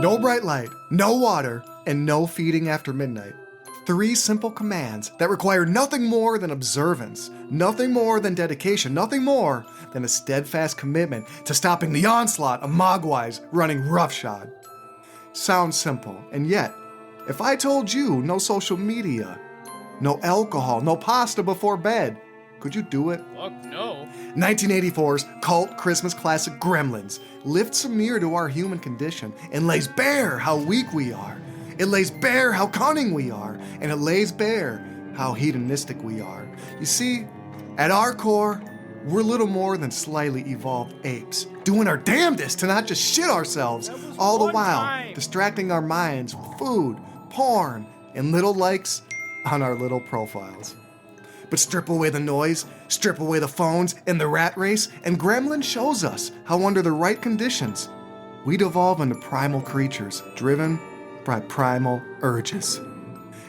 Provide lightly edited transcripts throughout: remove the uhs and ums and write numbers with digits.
No bright light, no water, and no feeding after midnight. 3 simple commands that require nothing more than observance, nothing more than dedication, nothing more than a steadfast commitment to stopping the onslaught of mogwais running roughshod. Sounds simple, and yet, if I told you no social media, no alcohol, no pasta before bed, could you do it? Fuck no. 1984's cult Christmas classic Gremlins lifts a mirror to our human condition and lays bare how weak we are. It lays bare how cunning we are, and it lays bare how hedonistic we are. You see, at our core, we're little more than slightly evolved apes, doing our damnedest to not just shit ourselves, all the while distracting our minds with food, porn, and little likes on our little profiles. But strip away the noise, strip away the phones and the rat race, and Gremlin shows us how under the right conditions, we'd evolve into primal creatures driven by primal urges.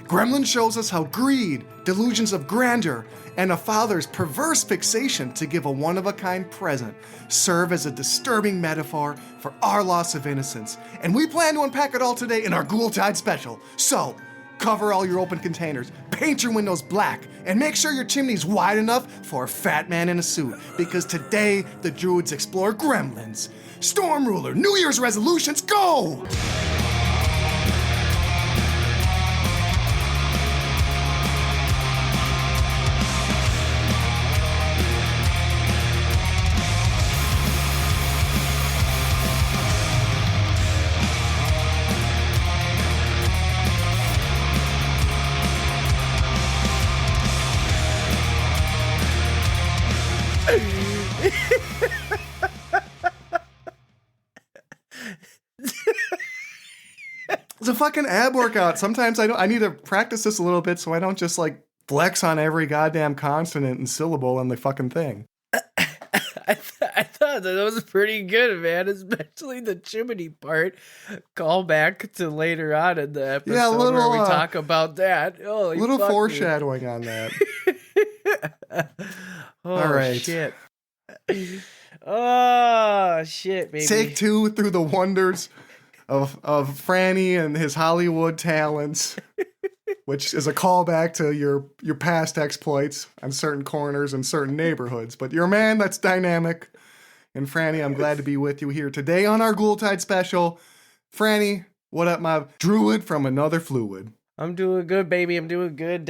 Gremlin shows us how greed, delusions of grandeur, and a father's perverse fixation to give a one-of-a-kind present serve as a disturbing metaphor for our loss of innocence. And we plan to unpack it all today in our Ghoultide special. So, cover all your open containers, paint your windows black, and make sure your chimney's wide enough for a fat man in a suit, because today the Druids explore Gremlins. Storm Ruler, New Year's resolutions, go! It's a fucking ab workout. Sometimes I need to practice this a little bit so I don't just like flex on every goddamn consonant and syllable in the fucking thing. I thought that was pretty good, man, especially the chimney part. Call back to later on in the episode where we talk about that. Holy little foreshadowing on that. All right. Shit. Oh, shit, baby. Take 2 through the wonders of Frannie and his Hollywood talents, which is a callback to your past exploits on certain corners and certain neighborhoods. But you're a man that's dynamic. And Frannie, I'm glad to be with you here today on our Ghoultide special. Frannie, what up, my druid from another fluid? I'm doing good, baby. I'm doing good.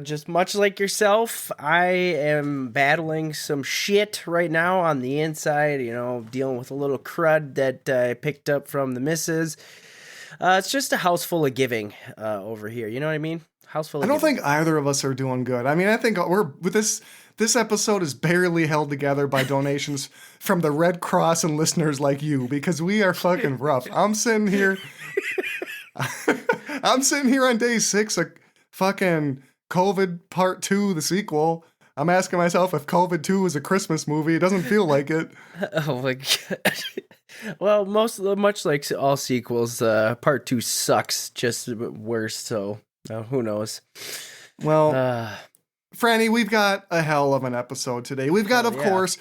Just much like yourself, I am battling some shit right now on the inside, dealing with a little crud that I picked up from the missus. It's just a house full of giving over here. You know what I mean? House full of giving. I don't think either of us are doing good. I mean, I think this episode is barely held together by donations from the Red Cross and listeners like you, because we are fucking rough. I'm sitting here on day 6 of fucking COVID Part 2, the sequel. I'm asking myself if COVID 2 is a Christmas movie. It doesn't feel like it. Oh my god. Well, much like all sequels, Part 2 sucks, just a bit worse, so who knows. Well, Frannie, we've got a hell of an episode today. We've got, of course,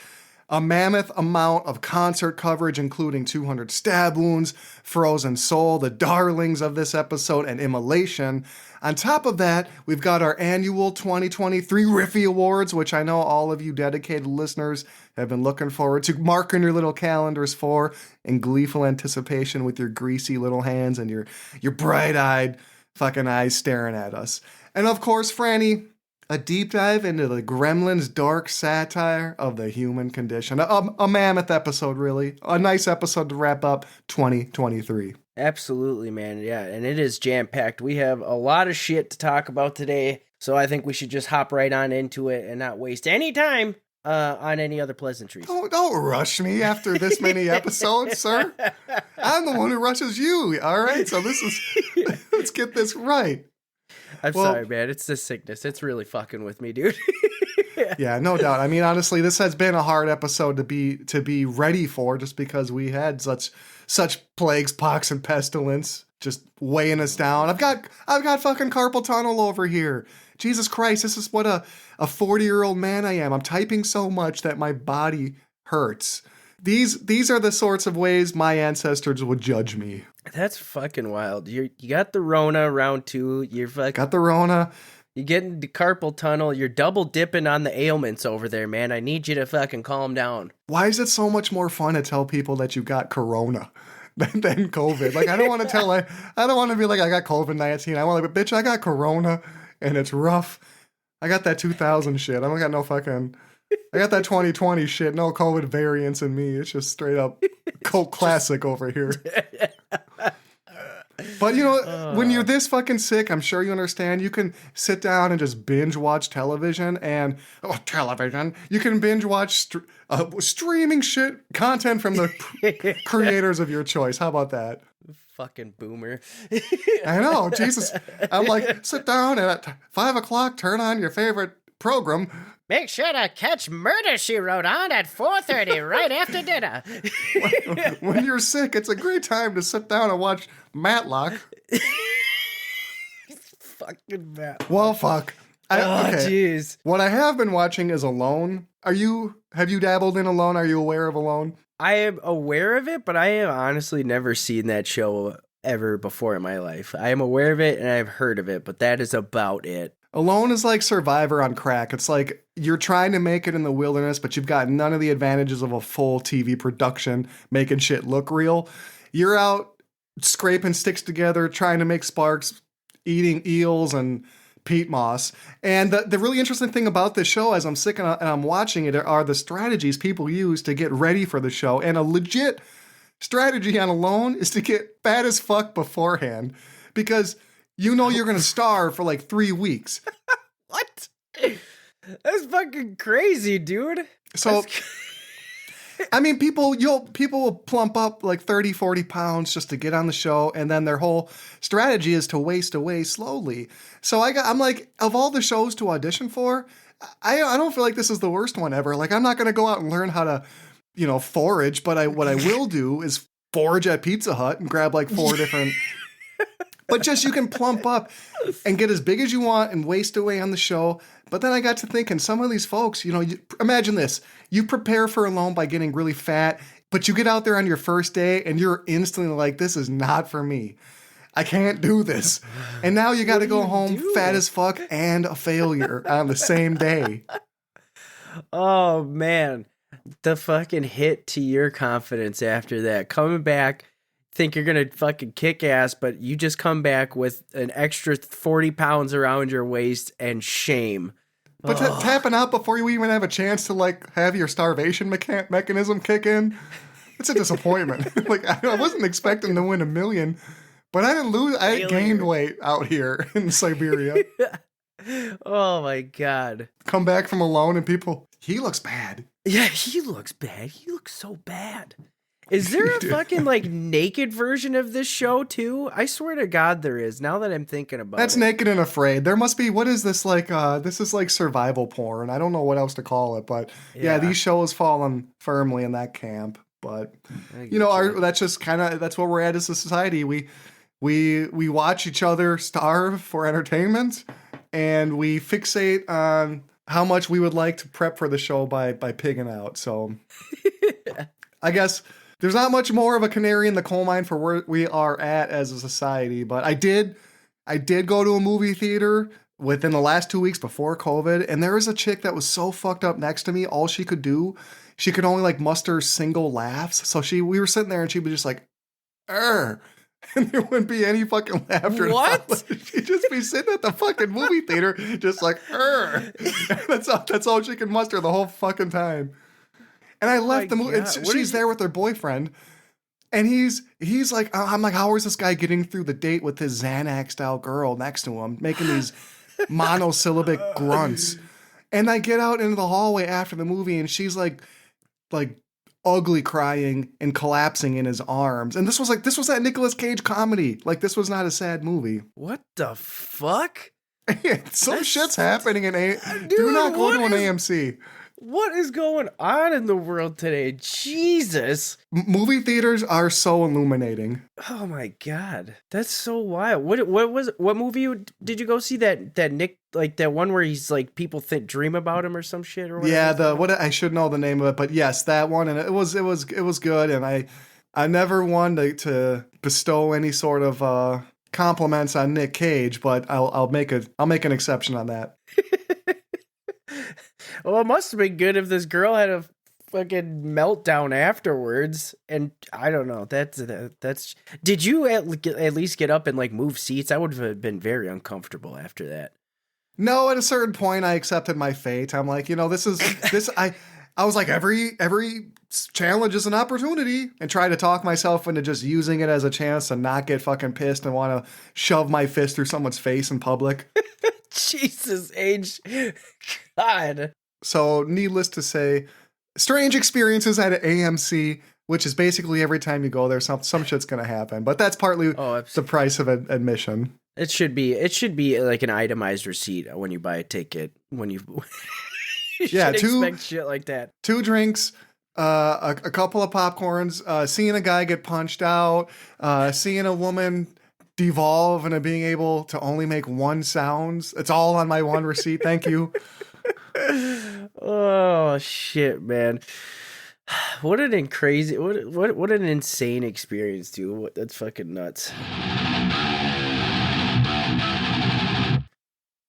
a mammoth amount of concert coverage, including 200 stab wounds, Frozen Soul, the darlings of this episode, and Immolation. On top of that, we've got our annual 2023 Riffie Awards, which I know all of you dedicated listeners have been looking forward to, marking your little calendars for in gleeful anticipation with your greasy little hands and your bright-eyed fucking eyes staring at us. And of course, Frannie, a deep dive into the Gremlins' dark satire of the human condition. A mammoth episode, really. A nice episode to wrap up 2023. Absolutely, man. Yeah, and it is jam-packed. We have a lot of shit to talk about today, so I think we should just hop right on into it and not waste any time on any other pleasantries. Don't rush me after this many episodes, sir. I'm the one who rushes you. All right, so let's get this right. I'm sorry, man. It's the sickness. It's really fucking with me, dude. Yeah, no doubt. I mean, honestly, this has been a hard episode to be ready for, just because we had such plagues, pox, and pestilence just weighing us down. I've got fucking carpal tunnel over here. Jesus Christ, this is what a 40-year-old man I am. I'm typing so much that my body hurts. These are the sorts of ways my ancestors would judge me. That's fucking wild. You got the Rona round 2. You're fucking Got the Rona. You get into carpal tunnel. You're double dipping on the ailments over there, man. I need you to fucking calm down. Why is it so much more fun to tell people that you got corona than COVID? Like, I don't want to be like, I got COVID-19. I want to be, bitch, I got corona and it's rough. I got that 2000 shit. I don't got no fucking, I got that 2020 shit. No COVID variants in me. It's just straight up cult classic over here. But, you know, when you're this fucking sick, I'm sure you understand, you can sit down and just binge watch television and... television? You can binge watch streaming shit, content from the creators of your choice. How about that? Fucking boomer. I know, Jesus. I'm like, sit down and at 5 o'clock, turn on your favorite program. Make sure to catch Murder, She Wrote on at 4:30 right after dinner. When you're sick, it's a great time to sit down and watch Matlock. Fucking Matlock. Well, fuck. Jeez. What I have been watching is Alone. Have you dabbled in Alone? Are you aware of Alone? I am aware of it, but I have honestly never seen that show ever before in my life. I am aware of it and I've heard of it, but that is about it. Alone is like Survivor on crack. It's like you're trying to make it in the wilderness, but you've got none of the advantages of a full TV production, making shit look real. You're out scraping sticks together, trying to make sparks, eating eels and peat moss. And the really interesting thing about this show, as I'm sick and I'm watching it, are the strategies people use to get ready for the show. And a legit strategy on Alone is to get fat as fuck beforehand, because you know you're going to starve for like 3 weeks. What? That's fucking crazy, dude. So, I mean, people will plump up like 30, 40 pounds just to get on the show, and then their whole strategy is to waste away slowly. So I'm like, of all the shows to audition for, I don't feel like this is the worst one ever. Like, I'm not going to go out and learn how to, forage, but what I will do is forage at Pizza Hut and grab like 4 different... But just you can plump up and get as big as you want and waste away on the show. But then I got to thinking, some of these folks, imagine this. You prepare for Alone by getting really fat, but you get out there on your first day and you're instantly like, this is not for me. I can't do this. And now you got to go home fat as fuck and a failure on the same day. Oh, man. The fucking hit to your confidence after that. Coming back, think you're gonna fucking kick ass, but you just come back with an extra 40 pounds around your waist and shame. But tapping out before you even have a chance to like have your starvation mechanism kick in, it's a disappointment. Like, I wasn't expecting to win $1 million, but I didn't lose. I gained weight out here in Siberia. Oh my God. Come back from Alone and people, he looks bad. Yeah, he looks bad. He looks so bad. Is there a fucking like naked version of this show too? I swear to God there is, now that I'm thinking about it. That's Naked and Afraid. There must be, what is this like? This is like survival porn. I don't know what else to call it, but yeah, these shows fall firmly in that camp. But that's just that's what we're at as a society. We watch each other starve for entertainment, and we fixate on how much we would like to prep for the show by pigging out. So I guess there's not much more of a canary in the coal mine for where we are at as a society, but I did go to a movie theater within the last 2 weeks before COVID, and there was a chick that was so fucked up next to me. All she could do, she could only like muster single laughs. So we were sitting there and she was just like, "Err," and there wouldn't be any fucking laughter. What? She'd just be sitting at the fucking movie theater, just like, "Err." That's all she could muster the whole fucking time. And I left the movie. She's there with her boyfriend, and he's like, I'm like, how is this guy getting through the date with his Xanax-style girl next to him, making these monosyllabic grunts? And I get out into the hallway after the movie, and she's like ugly crying and collapsing in his arms. And this was that Nicolas Cage comedy. Like, this was not a sad movie. What the fuck? Some shit's happening do not go to an AMC. What is going on in the world today? Jesus. Movie theaters are so illuminating. Oh my God. That's so wild. What movie did you go see that like that one where he's like people dream about him or some shit or whatever. Yeah, I should know the name of it, but yes, that one, and it was good, and I never wanted to bestow any sort of compliments on Nick Cage, but I'll make an exception on that. Well, it must have been good if this girl had a fucking meltdown afterwards, and I don't know. That's. Did you at least get up and like move seats? I would have been very uncomfortable after that. No, at a certain point, I accepted my fate. I'm like, this is this. I was like, every challenge is an opportunity, and try to talk myself into just using it as a chance to not get fucking pissed and want to shove my fist through someone's face in public. Jesus age, God. So, needless to say, strange experiences at AMC, which is basically every time you go there, some shit's gonna happen. But that's partly the price of admission. It should be like an itemized receipt when you buy a ticket. When you expect shit like that. 2 drinks, a couple of popcorns, seeing a guy get punched out, seeing a woman devolve into being able to only make 1 sound. It's all on my 1 receipt. Thank you. Oh shit, man. What an insane experience, dude. That's fucking nuts.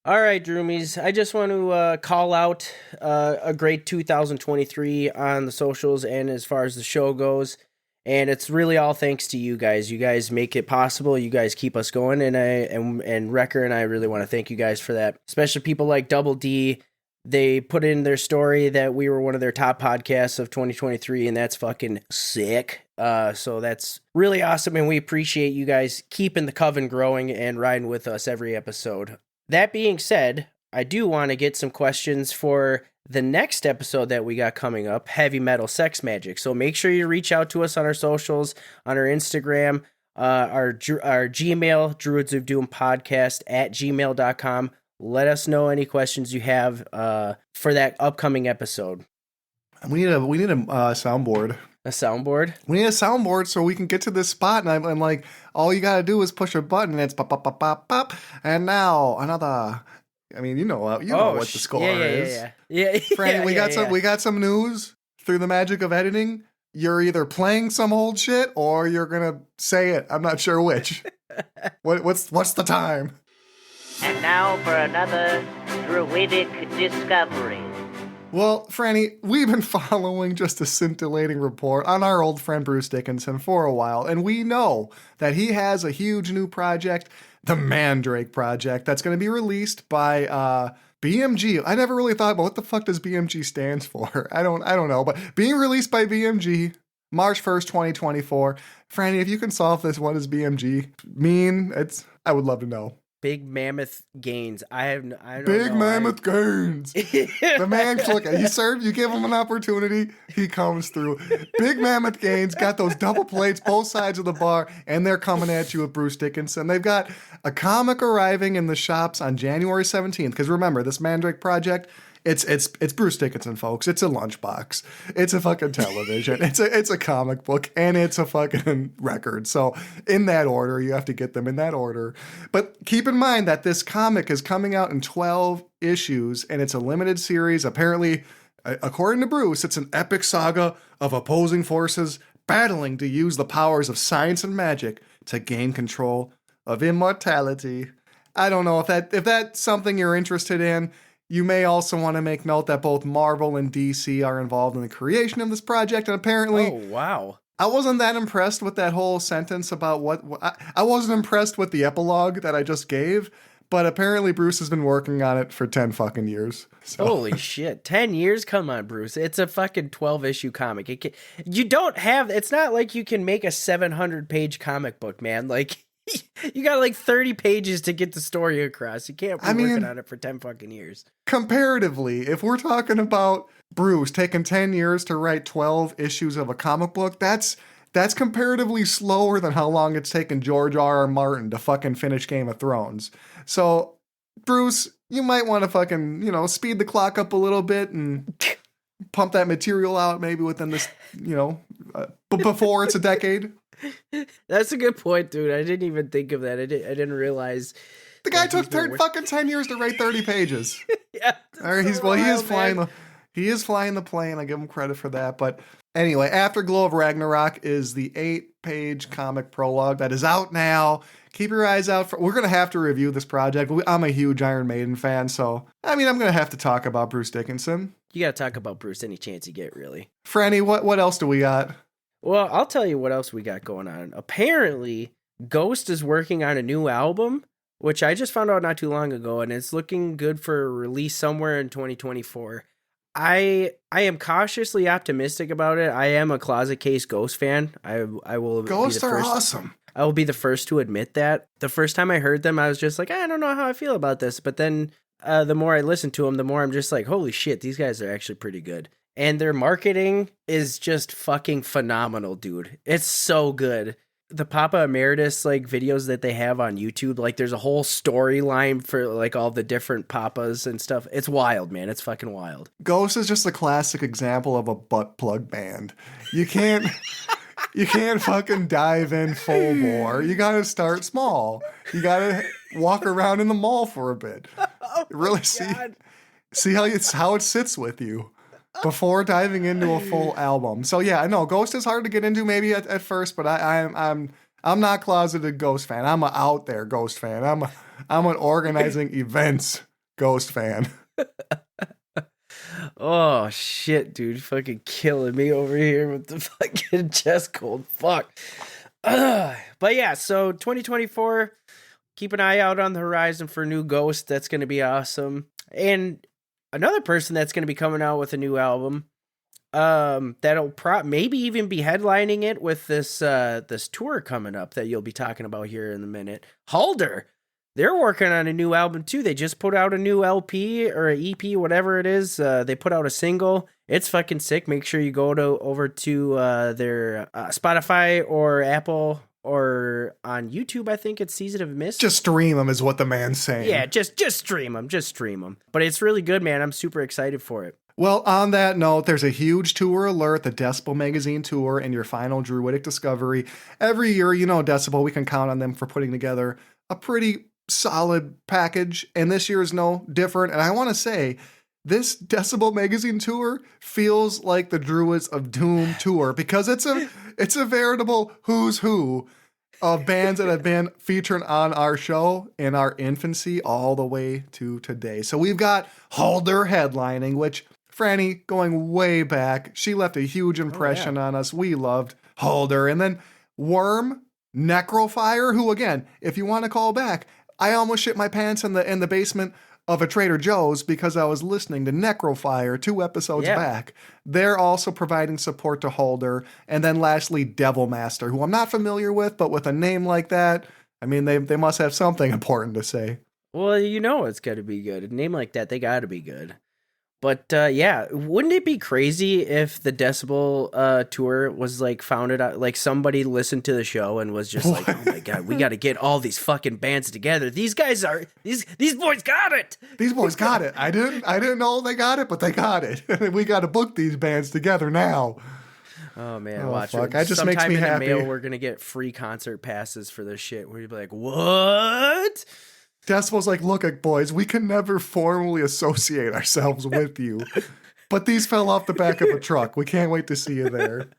All right, Droomies. I just want to call out a great 2023 on the socials and as far as the show goes. And it's really all thanks to you guys. You guys make it possible. You guys keep us going. And Wrecker and I really want to thank you guys for that. Especially people like Double D. They put in their story that we were one of their top podcasts of 2023, and that's fucking sick. So that's really awesome, and we appreciate you guys keeping the coven growing and riding with us every episode. That being said, I do want to get some questions for the next episode that we got coming up, Heavy Metal Sex Magic. So make sure you reach out to us on our socials, on our Instagram, our Gmail, Druids of Doom podcast @gmail.com. Let us know any questions you have for that upcoming episode. We need a soundboard. A soundboard? We need a soundboard so we can get to this spot, and I'm like, all you gotta do is push a button, and it's pop, pop, pop, pop, pop, and now another. I mean, you know what the score is. Yeah. Franny, we got some news through the magic of editing. You're either playing some old shit or you're gonna say it. I'm not sure which. What's the time? And now for another druidic discovery. Well, Franny, we've been following just a scintillating report on our old friend Bruce Dickinson for a while, and we know that he has a huge new project, the Mandrake Project, that's going to be released by BMG. I never really thought about what the fuck does BMG stands for. I don't know, but being released by BMG March 1st, 2024. Franny, if you can solve this, what does BMG mean? I would love to know. Big Mammoth Gains. I don't know. Big Mammoth Gains. The man, look, you give him an opportunity, he comes through. Big Mammoth Gains got those double plates, both sides of the bar, and they're coming at you with Bruce Dickinson. They've got a comic arriving in the shops on January 17th. Because remember, this Mandrake Project, it's Bruce Dickinson, folks. It's a lunchbox. It's a fucking television. it's a comic book, and it's a fucking record. So in that order, you have to get them in that order. But keep in mind that this comic is coming out in 12 issues, and it's a limited series. Apparently, according to Bruce, it's an epic saga of opposing forces battling to use the powers of science and magic to gain control of immortality. I don't know if that's something you're interested in. You may also want to make note that both Marvel and DC are involved in the creation of this project, and apparently... Oh, wow. I wasn't that impressed with that whole sentence about I wasn't impressed with the epilogue that I just gave, but apparently Bruce has been working on it for 10 fucking years. So. Holy shit. 10 years? Come on, Bruce. It's a fucking 12-issue comic. It's not like you can make a 700-page comic book, man. Like... You got like 30 pages to get the story across. You can't be working on it for 10 fucking years. Comparatively, if we're talking about Bruce taking 10 years to write 12 issues of a comic book, that's comparatively slower than how long it's taken George R.R. Martin to fucking finish Game of Thrones. So, Bruce, you might want to fucking, speed the clock up a little bit and pump that material out maybe within this, before it's a decade. That's a good point, dude. I didn't even think of that. I didn't realize The guy Yeah, took he's been wor- fucking 10 years to write 30 pages. Yeah. All right, that's so he is wild, flying man. he is flying the plane. I give him credit for that. But anyway, Afterglow of Ragnarok is the 8-page comic prologue that is out now. Keep your eyes out for. We're gonna have to review this project. I'm a huge Iron Maiden fan, so I mean, I'm gonna have to talk about Bruce Dickinson. You got to talk about Bruce any chance you get, really. Franny, what else do we got? Well, I'll tell you what else we got going on. Apparently, Ghost is working on a new album, which I just found out not too long ago, and it's looking good for release somewhere in 2024. I am cautiously optimistic about it. I am a closet case Ghost fan. I will Ghosts be the are first. awesome. I will be the first to admit that. The first time I heard them, I was just like, I don't know how I feel about this. But then the more I listen to them, the more I'm just like, holy shit, these guys are actually pretty good. And their marketing is just fucking phenomenal, dude. It's so good. The Papa Emeritus like videos that they have on YouTube, like there's a whole storyline for like all the different papas and stuff. It's wild, man. It's fucking wild. Ghost is just a classic example of a butt plug band. You can't fucking dive in full bore. You gotta start small. You gotta walk around in the mall for a bit. Oh Really see how it sits with you before diving into a full album. So yeah, I know Ghost is hard to get into maybe at first, but I'm not closeted Ghost fan. I'm an out there Ghost fan. I'm an organizing events Ghost fan. Oh shit, dude, fucking killing me over here with the fucking chest cold. Fuck. But yeah, so 2024, keep an eye out on the horizon for new Ghost. That's going to be awesome. And another person that's going to be coming out with a new album, that'll maybe even be headlining it with this tour coming up that you'll be talking about here in a minute. Halder. They're working on a new album too. They just put out a new LP or an EP, whatever it is. They put out a single. It's fucking sick. Make sure you go over to their Spotify or Apple or on YouTube. I think it's Season of Mist. Just stream them is what the man's saying. Yeah, just stream them. Just stream them. But it's really good, man. I'm super excited for it. Well, on that note, there's a huge tour alert, the Decibel Magazine Tour, and your final Druidic Discovery. Every year, Decibel, we can count on them for putting together a pretty solid package, and this year is no different. And I want to say, this Decibel Magazine Tour feels like the Druids of Doom tour because it's a veritable who's who of bands that have been featured on our show in our infancy all the way to today. So we've got Halder headlining, which Franny, going way back, she left a huge impression on us. We loved Halder. And then Worm, Necrofire, who again, if you want to call back, I almost shit my pants in the basement of a Trader Joe's because I was listening to Necrofire 2 episodes back. They're also providing support to Halder. And then lastly, Devilmaster, who I'm not familiar with, but with a name like that, I mean, they must have something important to say. Well, it's got to be good. A name like that, they got to be good. But yeah, wouldn't it be crazy if the Decibel tour was like founded out, like somebody listened to the show and was just like, oh my God, we got to get all these fucking bands together. These guys are, these boys got it. These boys got it. I didn't know they got it, but they got it. We got to book these bands together now. Oh man, watch fuck. it. That just makes me Sometime happy. In the mail, we're going to get free concert passes for this shit. Where you'd be like, what? Decibel's like, look, boys, we can never formally associate ourselves with you, but these fell off the back of a truck. We can't wait to see you there.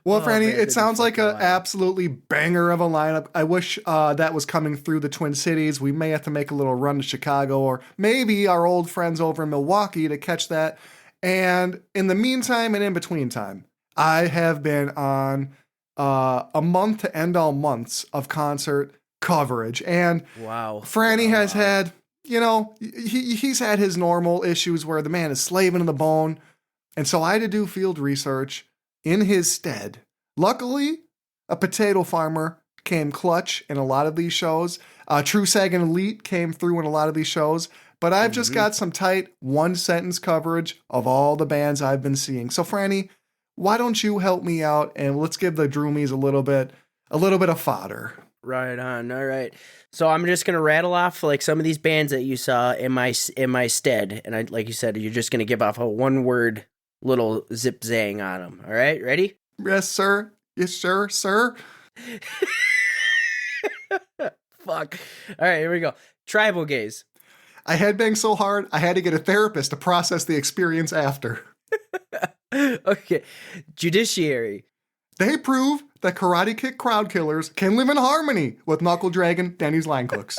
Well, Franny, it sounds like an absolutely banger of a lineup. I wish that was coming through the Twin Cities. We may have to make a little run to Chicago or maybe our old friends over in Milwaukee to catch that. And in the meantime and in between time, I have been on a month to end all months of concert coverage. And Franny has had, he's had his normal issues where the man is slaving to the bone. And so I had to do field research in his stead. Luckily, a potato farmer came clutch in a lot of these shows. True Sagan Elite came through in a lot of these shows. But I've just got some tight one-sentence coverage of all the bands I've been seeing. So Franny, why don't you help me out and let's give the Droomies a little bit of fodder. Right on. All right. So I'm just gonna rattle off like some of these bands that you saw in my stead, and I, like you said, you're just gonna give off a 1-word little zip zang on them. All right, ready? Yes, sir. Yes, sir. Fuck. All right, here we go. Tribal gaze. I headbanged so hard, I had to get a therapist to process the experience after. Okay. Judiciary. They prove that Karate Kick crowd killers can live in harmony with Knuckle Dragon Denny's line cooks.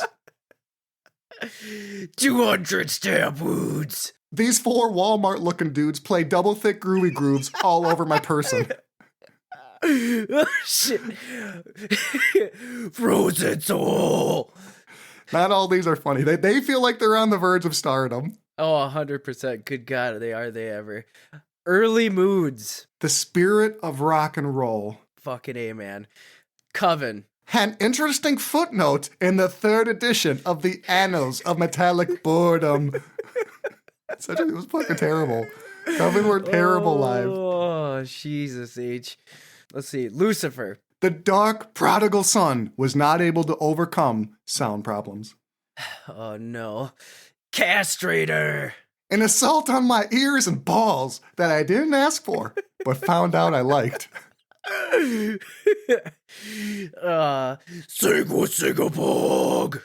200 stab wounds. These 4 Walmart-looking dudes play double thick groovy grooves all over my person. Oh, shit. Frozen soul. Not all these are funny. They feel like they're on the verge of stardom. Oh, 100%. Good God, are they ever. Early moods. The spirit of rock and roll. Fucking A, man. Coven. An interesting footnote in the 3rd edition of the Annals of Metallic Boredom. It was fucking terrible. Coven were terrible live. Oh, Jesus H. Let's see. Lucifer. The dark prodigal son was not able to overcome sound problems. Oh, no. Castrator. An assault on my ears and balls that I didn't ask for, but found out I liked. Singapog.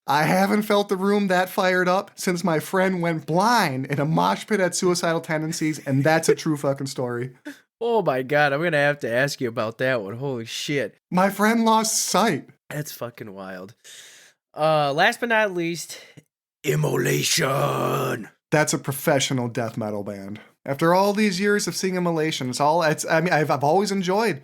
I haven't felt the room that fired up since my friend went blind in a mosh pit at Suicidal Tendencies, and that's a true fucking story. Oh my God, I'm gonna have to ask you about that one. Holy shit. My friend lost sight. That's fucking wild. Last but not least, Immolation. That's a professional death metal band. After all these years of seeing Immolation, I've always enjoyed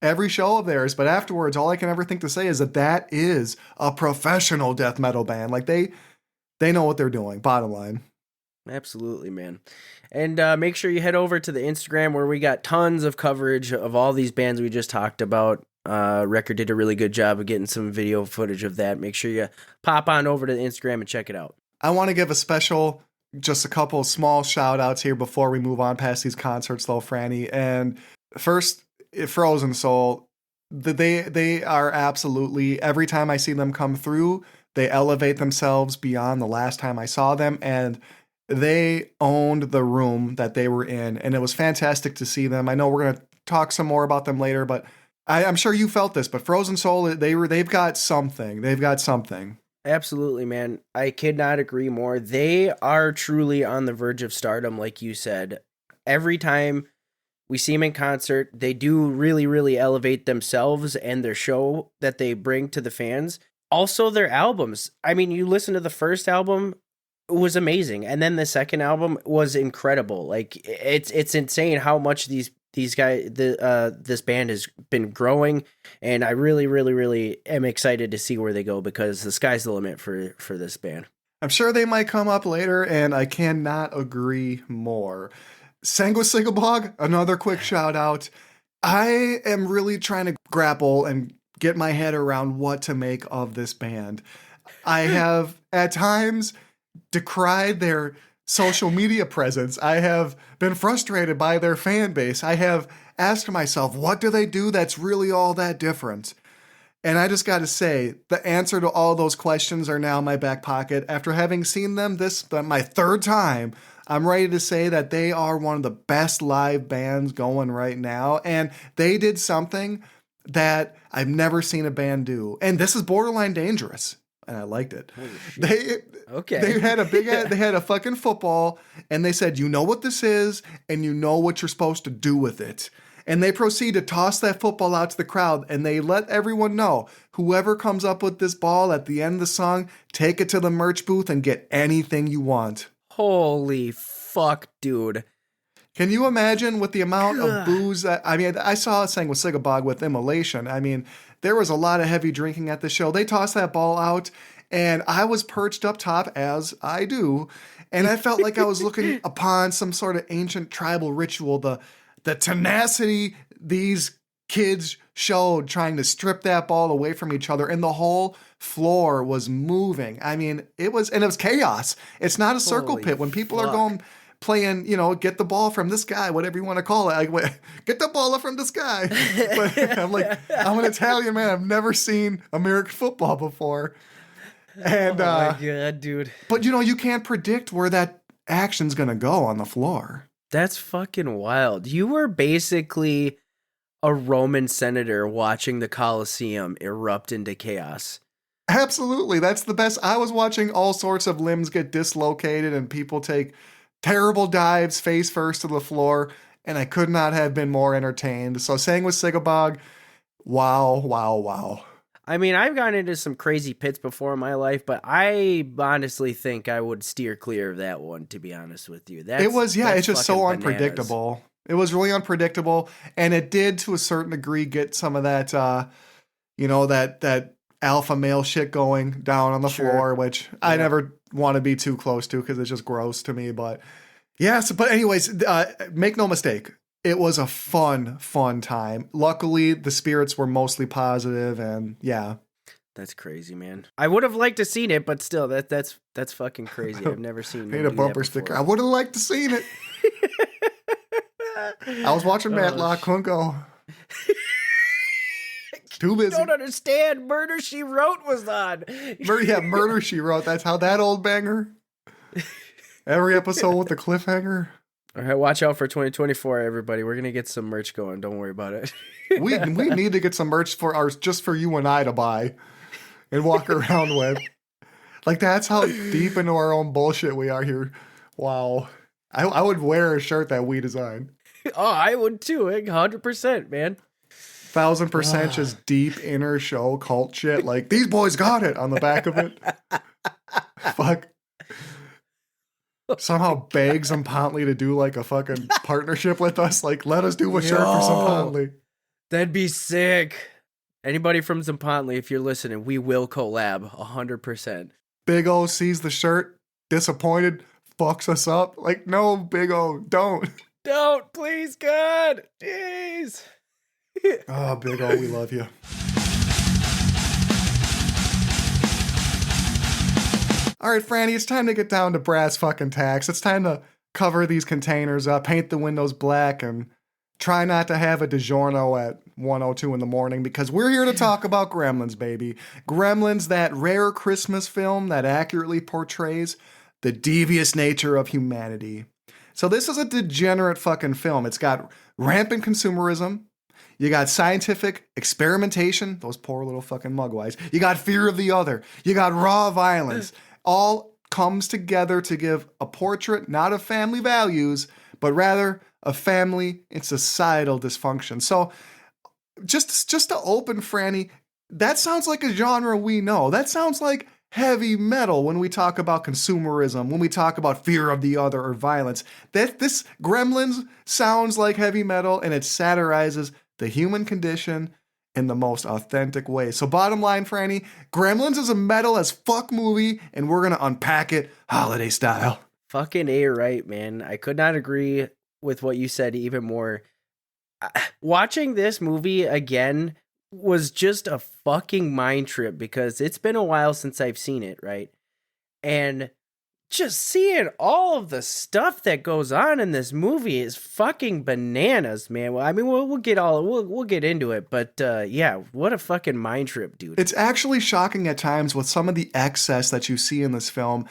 every show of theirs, but afterwards, all I can ever think to say is that is a professional death metal band. Like they know what they're doing, bottom line. Absolutely, man. And make sure you head over to the Instagram where we got tons of coverage of all these bands we just talked about. Wrecker did a really good job of getting some video footage of that. Make sure you pop on over to the Instagram and check it out. I want to give just a couple of small shout outs here before we move on past these concerts, though, Franny. And first, Frozen Soul, they are absolutely, every time I see them come through, they elevate themselves beyond the last time I saw them, and they owned the room that they were in, and it was fantastic to see them. I know we're going to talk some more about them later, but I'm sure you felt this, but Frozen Soul, they've got something. They've got something. Absolutely, man. I could not agree more. They are truly on the verge of stardom, like you said. Every time we see them in concert, they do really, really elevate themselves and their show that they bring to the fans. Also, their albums. I mean, you listen to the first album, it was amazing, and then the second album was incredible. Like it's insane how much these guys, this band has been growing, and I really, really, really am excited to see where they go because the sky's the limit for this band. I'm sure they might come up later, and I cannot agree more. Sanguisigabog, another quick shout out. I am really trying to grapple and get my head around what to make of this band. I have at times decried their social media presence. I have been frustrated by their fan base. I have asked myself, what do they do that's really all that different? And I just got to say, the answer to all those questions are now in my back pocket. After having seen them my 3rd time, I'm ready to say that they are one of the best live bands going right now. And they did something that I've never seen a band do. And this is borderline dangerous. And I liked it. They had they had a fucking football, and they said, you know what this is, and you know what you're supposed to do with it. And they proceed to toss that football out to the crowd, and they let everyone know, whoever comes up with this ball at the end of the song, take it to the merch booth and get anything you want. Holy fuck, dude. Can you imagine with the amount of booze that, I saw Sanguisigabog with Immolation. I mean, there was a lot of heavy drinking at the show. They tossed that ball out, and I was perched up top, as I do, and I felt like I was looking upon some sort of ancient tribal ritual. The tenacity these kids showed trying to strip that ball away from each other, and the whole floor was moving. I mean, it was chaos. It's not a circle pit. When people are going playing, get the ball from this guy, whatever you want to call it. Get the ball from this guy. But I'm like, I'm an Italian man. I've never seen American football before. And, oh my God, dude. But you can't predict where that action's going to go on the floor. That's fucking wild. You were basically a Roman senator watching the Colosseum erupt into chaos. Absolutely. That's the best. I was watching all sorts of limbs get dislocated and people take terrible dives face first to the floor, and I could not have been more entertained. So saying with Sigabog, wow, wow, wow. I mean, I've gotten into some crazy pits before in my life, but I honestly think I would steer clear of that one, to be honest with you. It's just so fucking unpredictable. It was really unpredictable, and it did, to a certain degree, get some of that, that alpha male shit going down on the floor, which I never want to be too close to because it's just gross to me. But yes, but anyways, make no mistake. It was a fun time. Luckily, the spirits were mostly positive, and yeah. That's crazy, man. I would have liked to seen it, but still, that's fucking crazy. I've never seen it. Need a bumper sticker. I would have liked to seen it. I was watching Matlock, couldn't go. Too busy. You don't understand. Murder, She Wrote was on. Murder, She Wrote. That's how that old banger. Every episode with the cliffhanger. All right, watch out for 2024, everybody. We're gonna get some merch going. Don't worry about it. we need to get some merch for ours, just for you and I to buy and walk around with. Like, that's how deep into our own bullshit we are here. Wow, I would wear a shirt that we designed. Oh, I would too. 100%, man. 1000% just deep inner show cult shit. Like, these boys got it on the back of it. Fuck. Somehow beg Zompantli to do like a fucking partnership with us. Like, let us do a shirt for Zompantli. That'd be sick. Anybody from Zompantli, if you're listening, we will collab 100%. Big O sees the shirt, disappointed, fucks us up. Like, no, Big O, don't. Don't, please, God. Jeez. Oh, Big O, we love you. All right, Franny, it's time to get down to brass fucking tacks. It's time to cover these containers up, paint the windows black, and try not to have a DiGiorno at 1:02 in the morning, because we're here to talk about Gremlins, baby. Gremlins, that rare Christmas film that accurately portrays the devious nature of humanity. So this is a degenerate fucking film. It's got rampant consumerism. You got scientific experimentation, those poor little fucking mugwais. You got fear of the other. You got raw violence. All comes together to give a portrait not of family values, but rather of family and societal dysfunction. So just to open, Franny, that sounds like a genre we know. That sounds like heavy metal when we talk about consumerism, when we talk about fear of the other or violence. This Gremlins sounds like heavy metal, and it satirizes the human condition in the most authentic way. So bottom line, Franny, Gremlins is a metal as fuck movie, and we're gonna unpack it holiday style. Fucking A right, man. I could not agree with what you said even more. Watching this movie again was just a fucking mind trip, because it's been a while since I've seen it, right? And just seeing all of the stuff that goes on in this movie is fucking bananas, man. Well, I mean, we'll get into it, but yeah, what a fucking mind trip, dude. It's actually shocking at times with some of the excess that you see in this film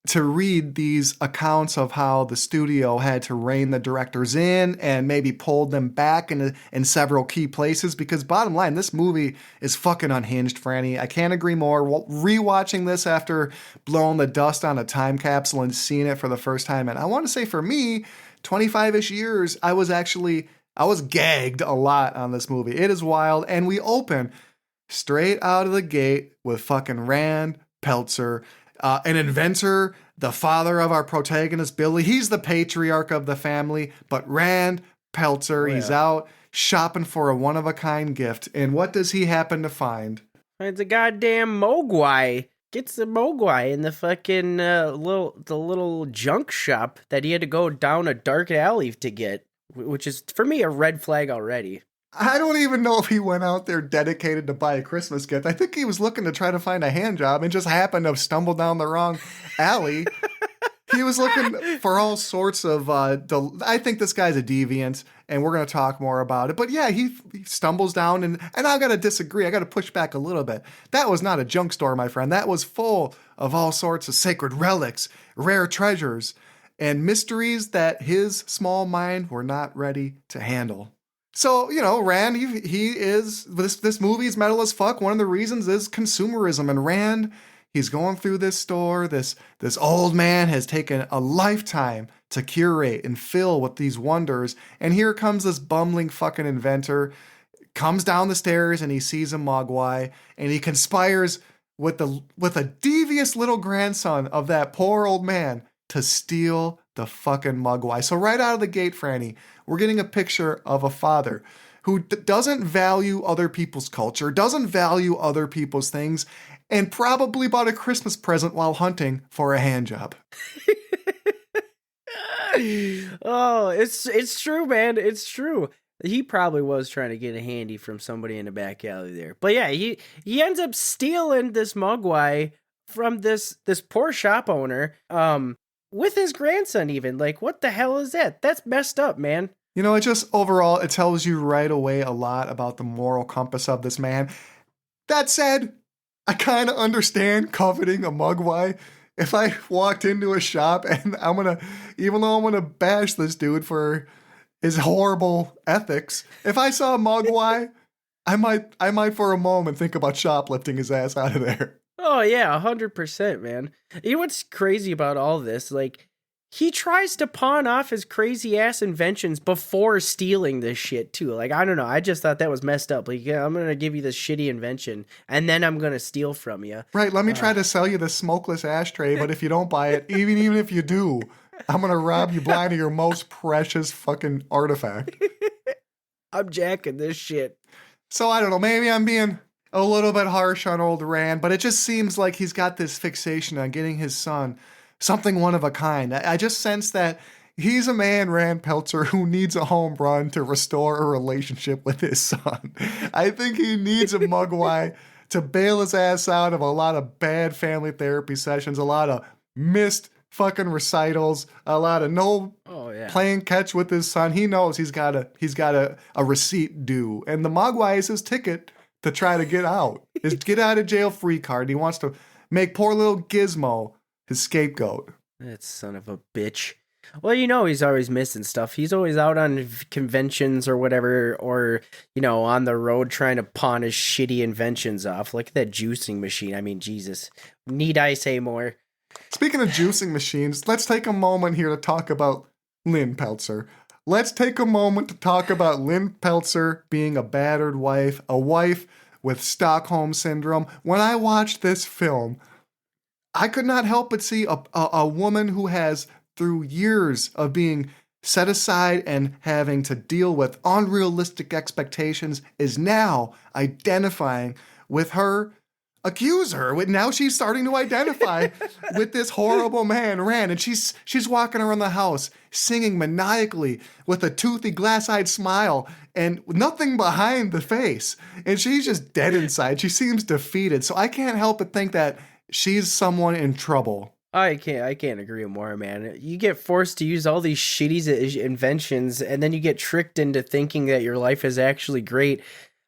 to read these accounts of how the studio had to rein the directors in and maybe pulled them back in several key places, because bottom line, this movie is fucking unhinged, Franny. I can't agree more. Rewatching this after blowing the dust on a time capsule and seeing it for the first time, and I want to say for me, 25-ish years, I was gagged a lot on this movie. It is wild, and we open straight out of the gate with fucking Rand Peltzer, an inventor, the father of our protagonist, Billy. He's the patriarch of the family, but Rand Peltzer, he's out shopping for a one-of-a-kind gift. And what does he happen to find? It's a goddamn Mogwai. Gets the Mogwai in the fucking little junk shop that he had to go down a dark alley to get, which is, for me, a red flag already. I don't even know if he went out there dedicated to buy a Christmas gift. I think he was looking to try to find a hand job and just happened to stumble down the wrong alley. He was looking for all sorts of, I think this guy's a deviant, and we're going to talk more about it. But yeah, he stumbles down, and I've got to disagree. I got to push back a little bit. That was not a junk store, my friend. That was full of all sorts of sacred relics, rare treasures, and mysteries that his small mind were not ready to handle. So, Rand, he is, this movie is metal as fuck. One of the reasons is consumerism. And Rand, he's going through this store. This old man has taken a lifetime to curate and fill with these wonders. And here comes this bumbling fucking inventor, comes down the stairs and he sees a Mogwai, and he conspires with a devious little grandson of that poor old man to steal the fucking Mogwai. So right out of the gate, Franny, we're getting a picture of a father who doesn't value other people's culture, doesn't value other people's things, and probably bought a Christmas present while hunting for a handjob. Oh, it's true, man. It's true. He probably was trying to get a handy from somebody in the back alley there. But yeah, he ends up stealing this Mogwai from this poor shop owner, with his grandson even. Like, what the hell is that? That's messed up, man. It just overall, it tells you right away a lot about the moral compass of this man. That said, I kind of understand coveting a Mogwai. If I walked into a shop and even though I'm gonna bash this dude for his horrible ethics, if I saw a Mogwai, I might for a moment think about shoplifting his ass out of there. Oh yeah, 100%, man. You know what's crazy about all this? Like, he tries to pawn off his crazy ass inventions before stealing this shit too. Like, I don't know. I just thought that was messed up. Like, yeah, I'm gonna give you this shitty invention, and then I'm gonna steal from you. Right. Let me try to sell you this smokeless ashtray, but if you don't buy it, even if you do, I'm gonna rob you blind of your most precious fucking artifact. I'm jacking this shit. So I don't know. Maybe I'm being a little bit harsh on old Rand, but it just seems like he's got this fixation on getting his son something one of a kind. I just sense that he's a man, Rand Peltzer, who needs a home run to restore a relationship with his son. I think he needs a Mogwai to bail his ass out of a lot of bad family therapy sessions, a lot of missed fucking recitals, a lot of playing catch with his son. He knows he's got a receipt due, and the Mogwai is his ticket to try to get out. His get out of jail free card. He wants to make poor little Gizmo his scapegoat. That son of a bitch. Well, he's always missing stuff. He's always out on conventions or whatever, or, on the road trying to pawn his shitty inventions off. Look at that juicing machine. I mean, Jesus. Need I say more? Speaking of juicing machines, let's take a moment here to talk about Lynn Peltzer. Let's take a moment to talk about Lynn Peltzer being a battered wife, a wife with Stockholm Syndrome. When I watched this film, I could not help but see a woman who has, through years of being set aside and having to deal with unrealistic expectations, is now identifying with her accuser. Now she's starting to identify with this horrible man, Rand, and she's walking around the house singing maniacally with a toothy, glass-eyed smile and nothing behind the face. And she's just dead inside. She seems defeated. So I can't help but think that she's someone in trouble. I can't agree more, man. You get forced to use all these shitty inventions, and then you get tricked into thinking that your life is actually great.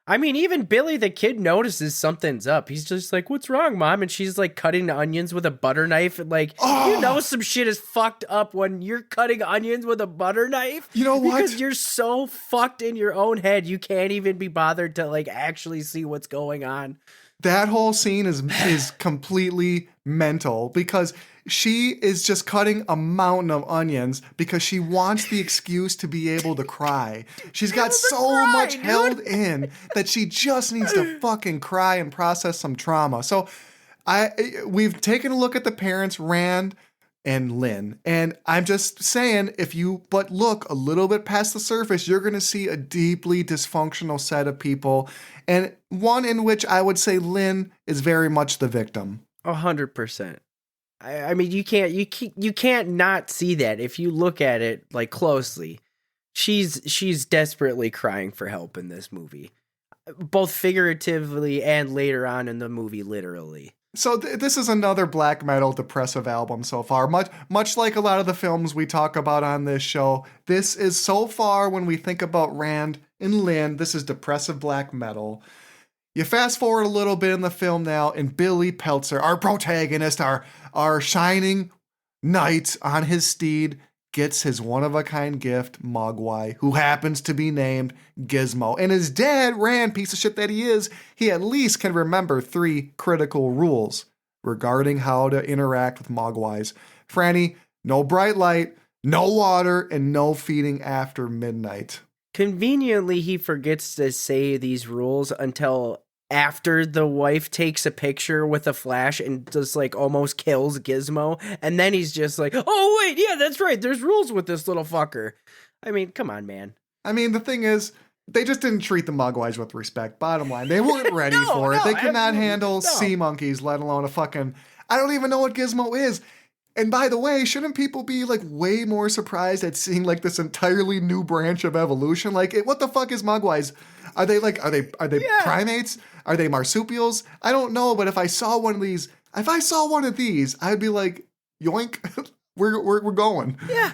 I mean, even Billy the kid notices something's up. He's just like, "What's wrong, Mom?" And she's like cutting the onions with a butter knife. And like, some shit is fucked up when you're cutting onions with a butter knife. You know what? Because you're so fucked in your own head, you can't even be bothered to like actually see what's going on. That whole scene is completely mental because she is just cutting a mountain of onions because she wants the excuse to be able to cry. She's got so much held in that she just needs to fucking cry and process some trauma. So we've taken a look at the parents, Rand and Lynn, and I'm just saying, if you but look a little bit past the surface, you're going to see a deeply dysfunctional set of people, and one in which I would say Lynn is very much the victim. 100%. I mean, you can't not see that if you look at it like closely. She's desperately crying for help in this movie, both figuratively and later on in the movie, literally. So this is another black metal depressive album so far. Much like a lot of the films we talk about on this show, this is so far, when we think about Rand and Lynn, this is depressive black metal. You fast forward a little bit in the film now, and Billy Peltzer, our protagonist, our shining knight on his steed, gets his one-of-a-kind gift, Mogwai, who happens to be named Gizmo. And his dad, Rand, piece of shit that he is, he at least can remember 3 critical rules regarding how to interact with Mogwais. Franny, no bright light, no water, and no feeding after midnight. Conveniently, he forgets to say these rules until after the wife takes a picture with a flash and just like almost kills Gizmo. And then he's just like, oh, wait, yeah, that's right. There's rules with this little fucker. I mean, come on, man. I mean, the thing is, they just didn't treat the Mogwais with respect. Bottom line, they weren't ready for it. They could not handle sea monkeys, let alone a fucking... I don't even know what Gizmo is. And by the way, shouldn't people be like way more surprised at seeing like this entirely new branch of evolution? Like, what the fuck is Mogwais? Are they primates? Are they marsupials? I don't know, but if I saw one of these, I'd be like, yoink, we're going. Yeah.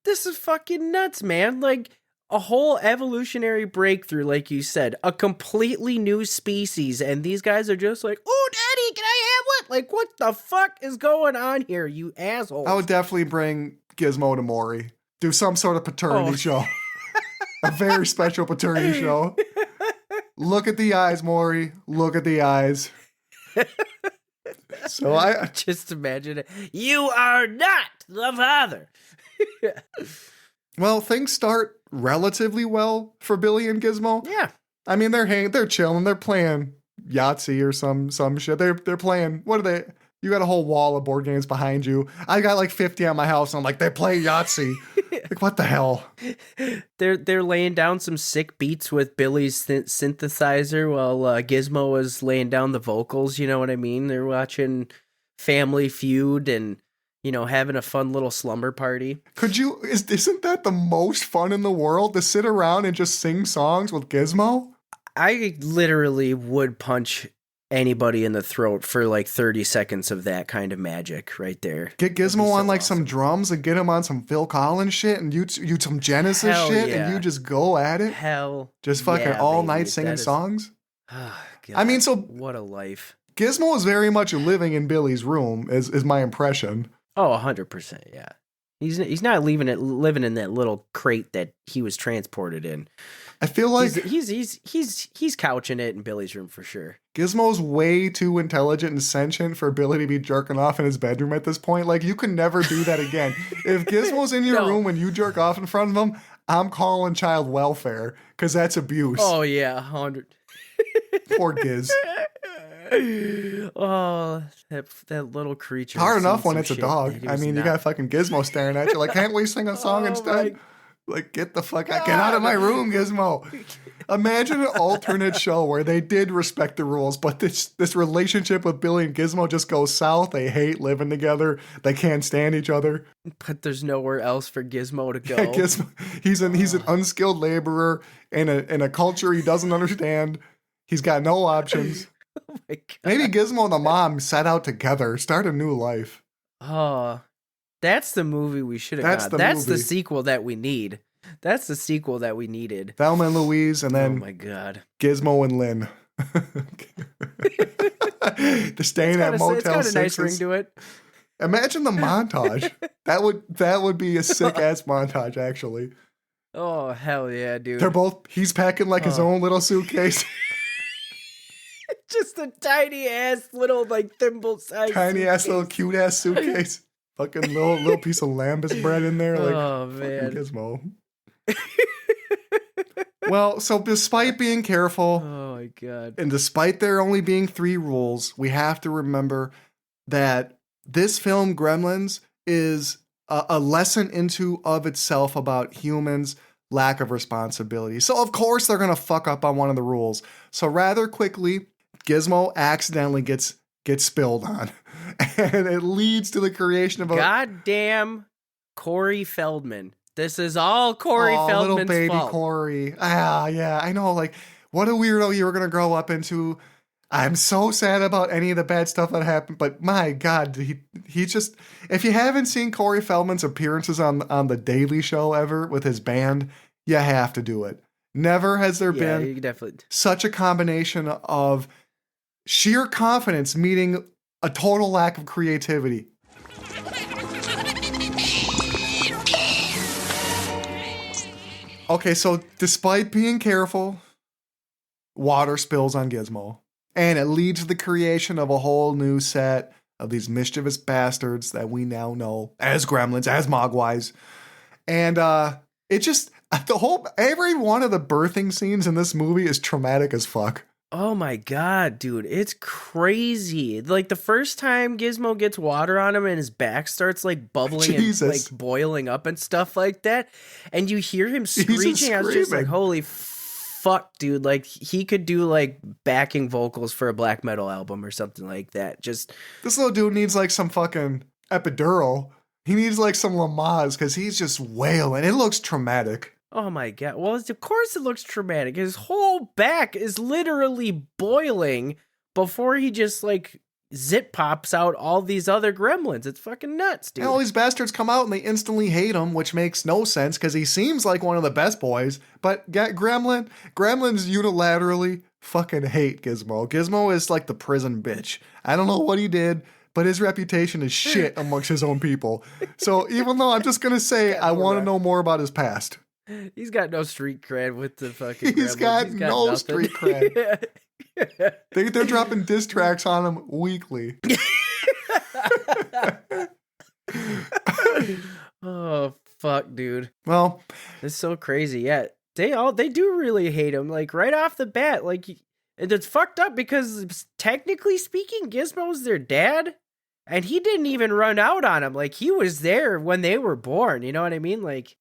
This is fucking nuts, man. Like, a whole evolutionary breakthrough, like you said, a completely new species, and these guys are just like, oh, daddy, can I have one? Like, what the fuck is going on here, you assholes? I would definitely bring Gizmo to Maury. Do some sort of paternity show. A very special paternity show. Look at the eyes, Maury. Look at the eyes. So I just imagine it. You are not the father. Well, things start relatively well for Billy and Gizmo. Yeah. I mean, they're chilling, they're playing Yahtzee or some shit. They're playing, what are they? You got a whole wall of board games behind you. I got like 50 at my house, and I'm like, they play Yahtzee. Like, what the hell? They're laying down some sick beats with Billy's synthesizer while Gizmo was laying down the vocals, you know what I mean? They're watching Family Feud and, you know, having a fun little slumber party. Isn't that the most fun in the world, to sit around and just sing songs with Gizmo? I literally would punch anybody in the throat for like 30 seconds of that kind of magic right there. Get Gizmo on like some drums and get him on some Phil Collins shit and you some Genesis shit and you just go at it. Just fucking all night singing songs. God, I mean, so what a life. Gizmo is very much living in Billy's room is my impression. Oh, 100%, yeah. He's not living in that little crate that he was transported in. I feel like he's couching it in Billy's room for sure. Gizmo's way too intelligent and sentient for Billy to be jerking off in his bedroom at this point. Like, you can never do that again. If Gizmo's in your room when you jerk off in front of him, I'm calling child welfare because that's abuse. Oh yeah, 100. Poor Giz. Oh, that little creature. Hard enough when it's a dog. I mean, you got fucking Gizmo staring at you. Like, can't we sing a song instead? Like, get the fuck out. Get out of my room, Gizmo. Imagine an alternate show where they did respect the rules, but this relationship with Billy and Gizmo just goes south. They hate living together. They can't stand each other. But there's nowhere else for Gizmo to go. Yeah, Gizmo, he's an unskilled laborer in a culture he doesn't understand. He's got no options. Oh my God. Maybe Gizmo and the mom set out together, start a new life. Oh, that's the movie we should have got. That's the sequel that we need. That's the sequel that we needed. Thelma and Louise, and then oh my God, Gizmo and Lynn. They're staying at Motel 6. It's got a nice ring to it. Imagine the montage. That would be a sick ass montage, actually. Oh hell yeah, dude! He's packing like his own little suitcase. Just a tiny ass little like thimble size. Tiny suitcase. ass little cute ass suitcase. Fucking little piece of lambus bread in there. Like, oh man, Gizmo. Well, so despite being careful, oh my God, and despite there only being 3 rules, we have to remember that this film, Gremlins, is a lesson into of itself about humans' lack of responsibility. So of course they're gonna fuck up on one of the rules. So rather quickly, Gizmo accidentally gets spilled on, and it leads to the creation of a goddamn Corey Feldman. This is all Corey Feldman's little baby fault. Corey. Yeah, I know. Like, what a weirdo you were gonna grow up into. I'm so sad about any of the bad stuff that happened, but my God, he just. If you haven't seen Corey Feldman's appearances on the Daily Show ever with his band, you have to do it. Never has there been such a combination of sheer confidence meeting a total lack of creativity. Okay, so despite being careful, water spills on Gizmo. And it leads to the creation of a whole new set of these mischievous bastards that we now know as Gremlins, as Mogwais. And it just, every one of the birthing scenes in this movie is traumatic as fuck. Oh my god, dude, it's crazy. Like the first time Gizmo gets water on him and his back starts like bubbling Jesus. and like boiling up and stuff like that, and you hear him screeching, I was just like, holy fuck, dude. Like he could do like backing vocals for a black metal album or something like that. Just this little dude needs like some fucking epidural. He needs like some Lamaze because he's just wailing. It looks traumatic. oh my god. Well, of course it looks traumatic. His whole back is literally boiling before he just like zit pops out all these other gremlins. It's fucking nuts, dude. And all these bastards come out and they instantly hate him, which makes no sense because he seems like one of the best boys. But Gremlins unilaterally fucking hate Gizmo. Gizmo is like the prison bitch. I don't know what he did, but his reputation is shit amongst his own people. So even though I'm just going to say I want to know more about his past. He's got no street cred with the fucking He's got no nothing. street cred. They're dropping diss tracks on him weekly. Oh fuck, dude. Well, it's so crazy. Yeah, they do really hate him. Like right off the bat, like it's fucked up because technically speaking, Gizmo's their dad, and he didn't even run out on him. Like he was there when they were born. You know what I mean? Like,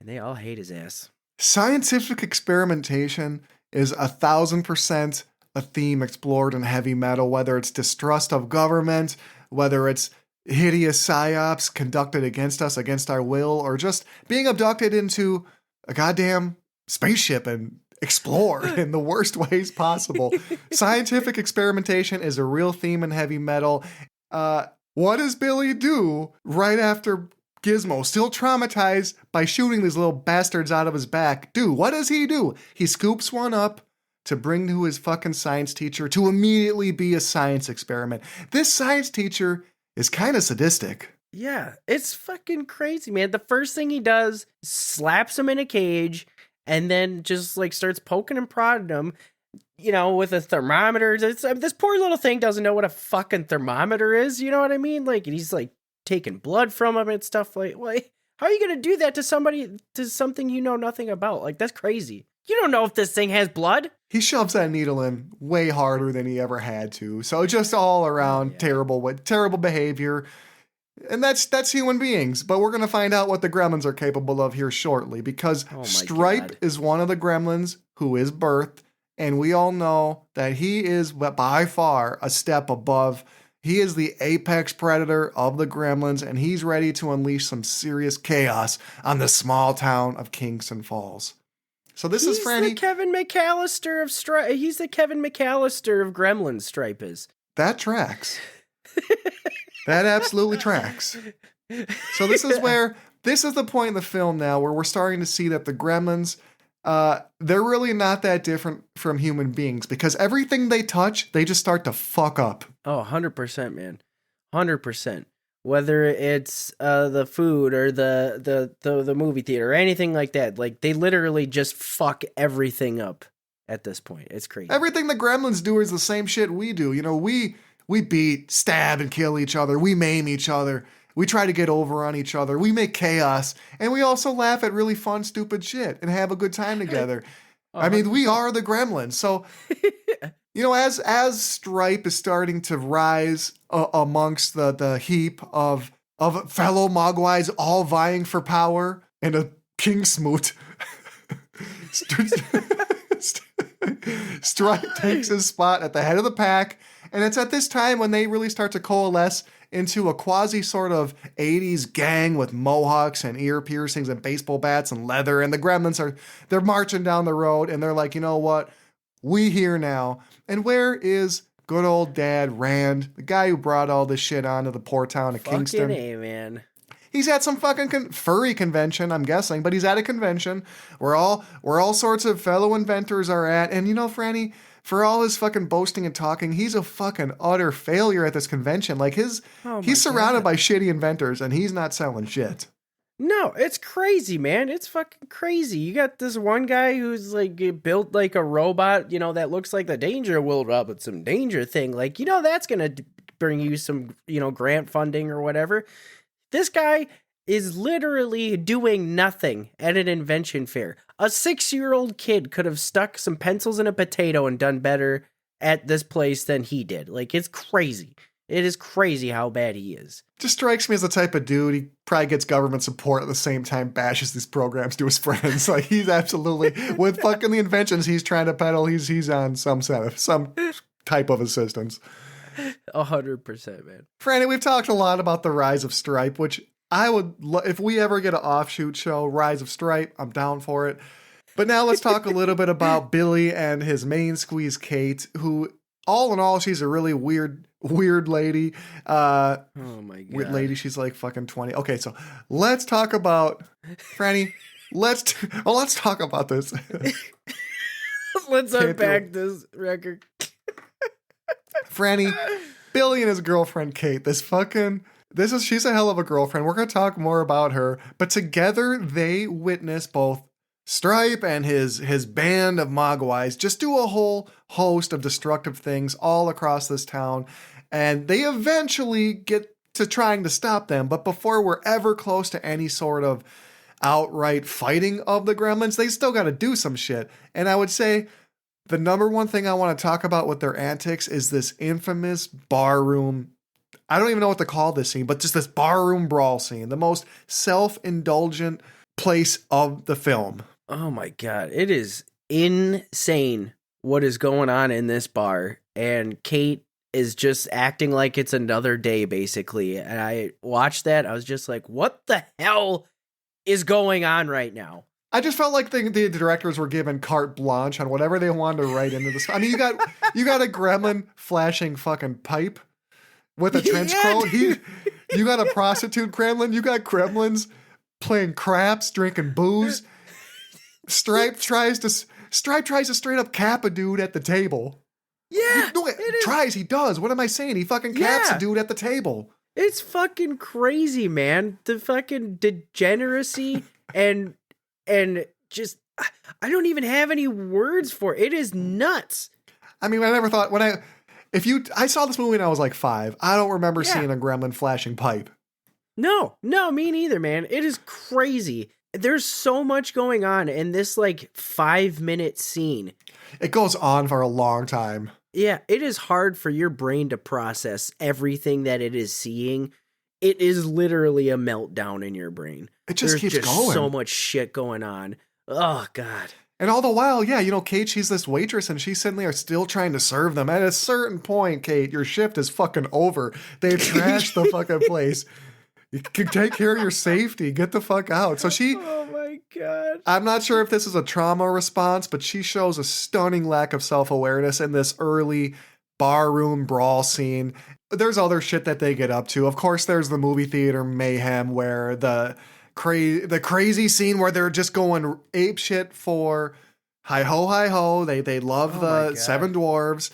and they all hate his ass. Scientific experimentation is 1,000% a theme explored in heavy metal, whether it's distrust of government, whether it's hideous psyops conducted against us, against our will, or just being abducted into a goddamn spaceship and explore in the worst ways possible. Scientific experimentation is a real theme in heavy metal. What does Billy do right after Gizmo, still traumatized by shooting these little bastards out of his back? What does he do? He scoops one up to bring to his fucking science teacher to immediately be a science experiment. This science teacher is kind of sadistic. Yeah, it's fucking crazy, man. The first thing he does, slaps him in a cage, and then just like starts poking and prodding him, you know, with a thermometer. This poor little thing doesn't know what a fucking thermometer is, you know what I mean? Like, he's like taking blood from him and stuff like, how are you going to do that to something you know nothing about? Like, that's crazy. You don't know if this thing has blood. He shoves that needle in way harder than he ever had to. So just all around terrible behavior. And that's human beings. But we're going to find out what the Gremlins are capable of here shortly, because Stripe is one of the Gremlins who is birthed. And we all know that he is by far a step above. He is the apex predator of the Gremlins, and he's ready to unleash some serious chaos on the small town of Kingston Falls. So this is Frannie. He's the Kevin McAllister of Stripe. He's the Kevin McAllister of Gremlins. Stripe is. That tracks. That absolutely tracks. So this is the point in the film now where we're starting to see that the Gremlins, they're really not that different from human beings, because everything they touch, they just start to fuck up. Oh, 100%, man. 100%. Whether it's the food or the movie theater or anything like that, like they literally just fuck everything up at this point. It's crazy. Everything the Gremlins do is the same shit we do. You know, we beat, stab, and kill each other. We maim each other. We try to get over on each other. We make chaos. And we also laugh at really fun, stupid shit and have a good time together. I mean, we are the Gremlins. So, you know, as Stripe is starting to rise amongst the heap of fellow Mogwais all vying for power and a king smoot, Stripe takes his spot at the head of the pack. And it's at this time when they really start to coalesce into a quasi sort of 80s gang with mohawks and ear piercings and baseball bats and leather. And the Gremlins they're marching down the road and they're like, you know what? We here now. And where is good old Dad Rand, the guy who brought all this shit onto the poor town of Kingston? Fucking A, man. He's at some fucking furry convention, I'm guessing, but he's at a convention where all sorts of fellow inventors are at. And you know, Frannie, for all his fucking boasting and talking, he's a fucking utter failure at this convention. Like he's surrounded by shitty inventors and he's not selling shit. No, it's crazy, man. It's fucking crazy. You got this one guy who's like built like a robot, that looks like the Danger Will Robinson Danger thing. Like, that's going to bring you some, grant funding or whatever. This guy is literally doing nothing at an invention fair. A 6-year-old kid could have stuck some pencils in a potato and done better at this place than he did. Like, it's crazy. It is crazy how bad he is. Just strikes me as the type of dude, he probably gets government support at the same time bashes these programs to his friends. Like, he's absolutely, with fucking the inventions he's trying to peddle, he's on some type of assistance. 100%, man. Franny, we've talked a lot about the rise of Stripe, which I would, if we ever get an offshoot show, Rise of Stripe, I'm down for it. But now let's talk a little bit about Billy and his main squeeze, Kate, who, all in all, she's a really weird lady. Oh my god. Weird lady, she's like fucking 20. Okay, so let's talk about Franny. Let's talk about this. Let's unpack this record. Franny, Billy and his girlfriend Kate. She's a hell of a girlfriend. We're gonna talk more about her, but together they witness both Stripe and his band of Mogwais just do a whole host of destructive things all across this town, and they eventually get to trying to stop them. But before we're ever close to any sort of outright fighting of the Gremlins, they still got to do some shit. And I would say the number one thing I want to talk about with their antics is this infamous barroom. I don't even know what to call this scene, but just this barroom brawl scene, the most self-indulgent place of the film. Oh my god, it is insane what is going on in this bar, and Kate is just acting like it's another day, basically. And I watched that, I was just like, what the hell is going on right now? I just felt like the directors were given carte blanche on whatever they wanted to write into this. I mean, you got a gremlin flashing fucking pipe with a trench coat. You got a prostitute gremlin. You got gremlins playing craps, drinking booze. Stripe tries to straight up cap a dude at the table. Yeah, He does. What am I saying? He fucking caps a dude at the table. It's fucking crazy, man. The fucking degeneracy and just, I don't even have any words for it. It is nuts. I mean, I never thought I saw this movie when I was like 5. I don't remember seeing a gremlin flashing pipe. No, me neither, man. It is crazy. There's so much going on in this like 5-minute scene. It goes on for a long time. Yeah, it is hard for your brain to process everything that it is seeing. It is literally a meltdown in your brain. It just keeps going. There's so much shit going on. Oh, God. And all the while, Kate, she's this waitress and she's sitting there still trying to serve them. At a certain point, Kate, your shift is fucking over. They trashed the fucking place. You can take care of your safety. Get the fuck out. So oh my God. I'm not sure if this is a trauma response, but she shows a stunning lack of self-awareness in this early barroom brawl scene. There's other shit that they get up to. Of course, there's the movie theater mayhem where the crazy scene where they're just going ape shit for hi ho. They love the Seven Dwarves.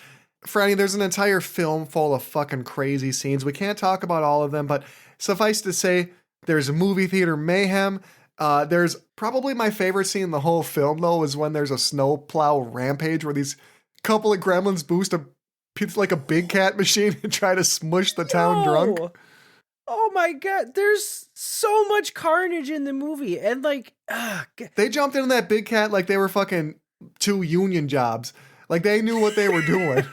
Franny, there's an entire film full of fucking crazy scenes. We can't talk about all of them, but suffice to say, there's a movie theater mayhem. There's probably my favorite scene in the whole film, though, is when there's a snowplow rampage where these couple of gremlins boost a big cat machine and try to smush the town drunk. Oh my God, there's so much carnage in the movie. And they jumped into that big cat like they were fucking 2 union jobs. Like they knew what they were doing.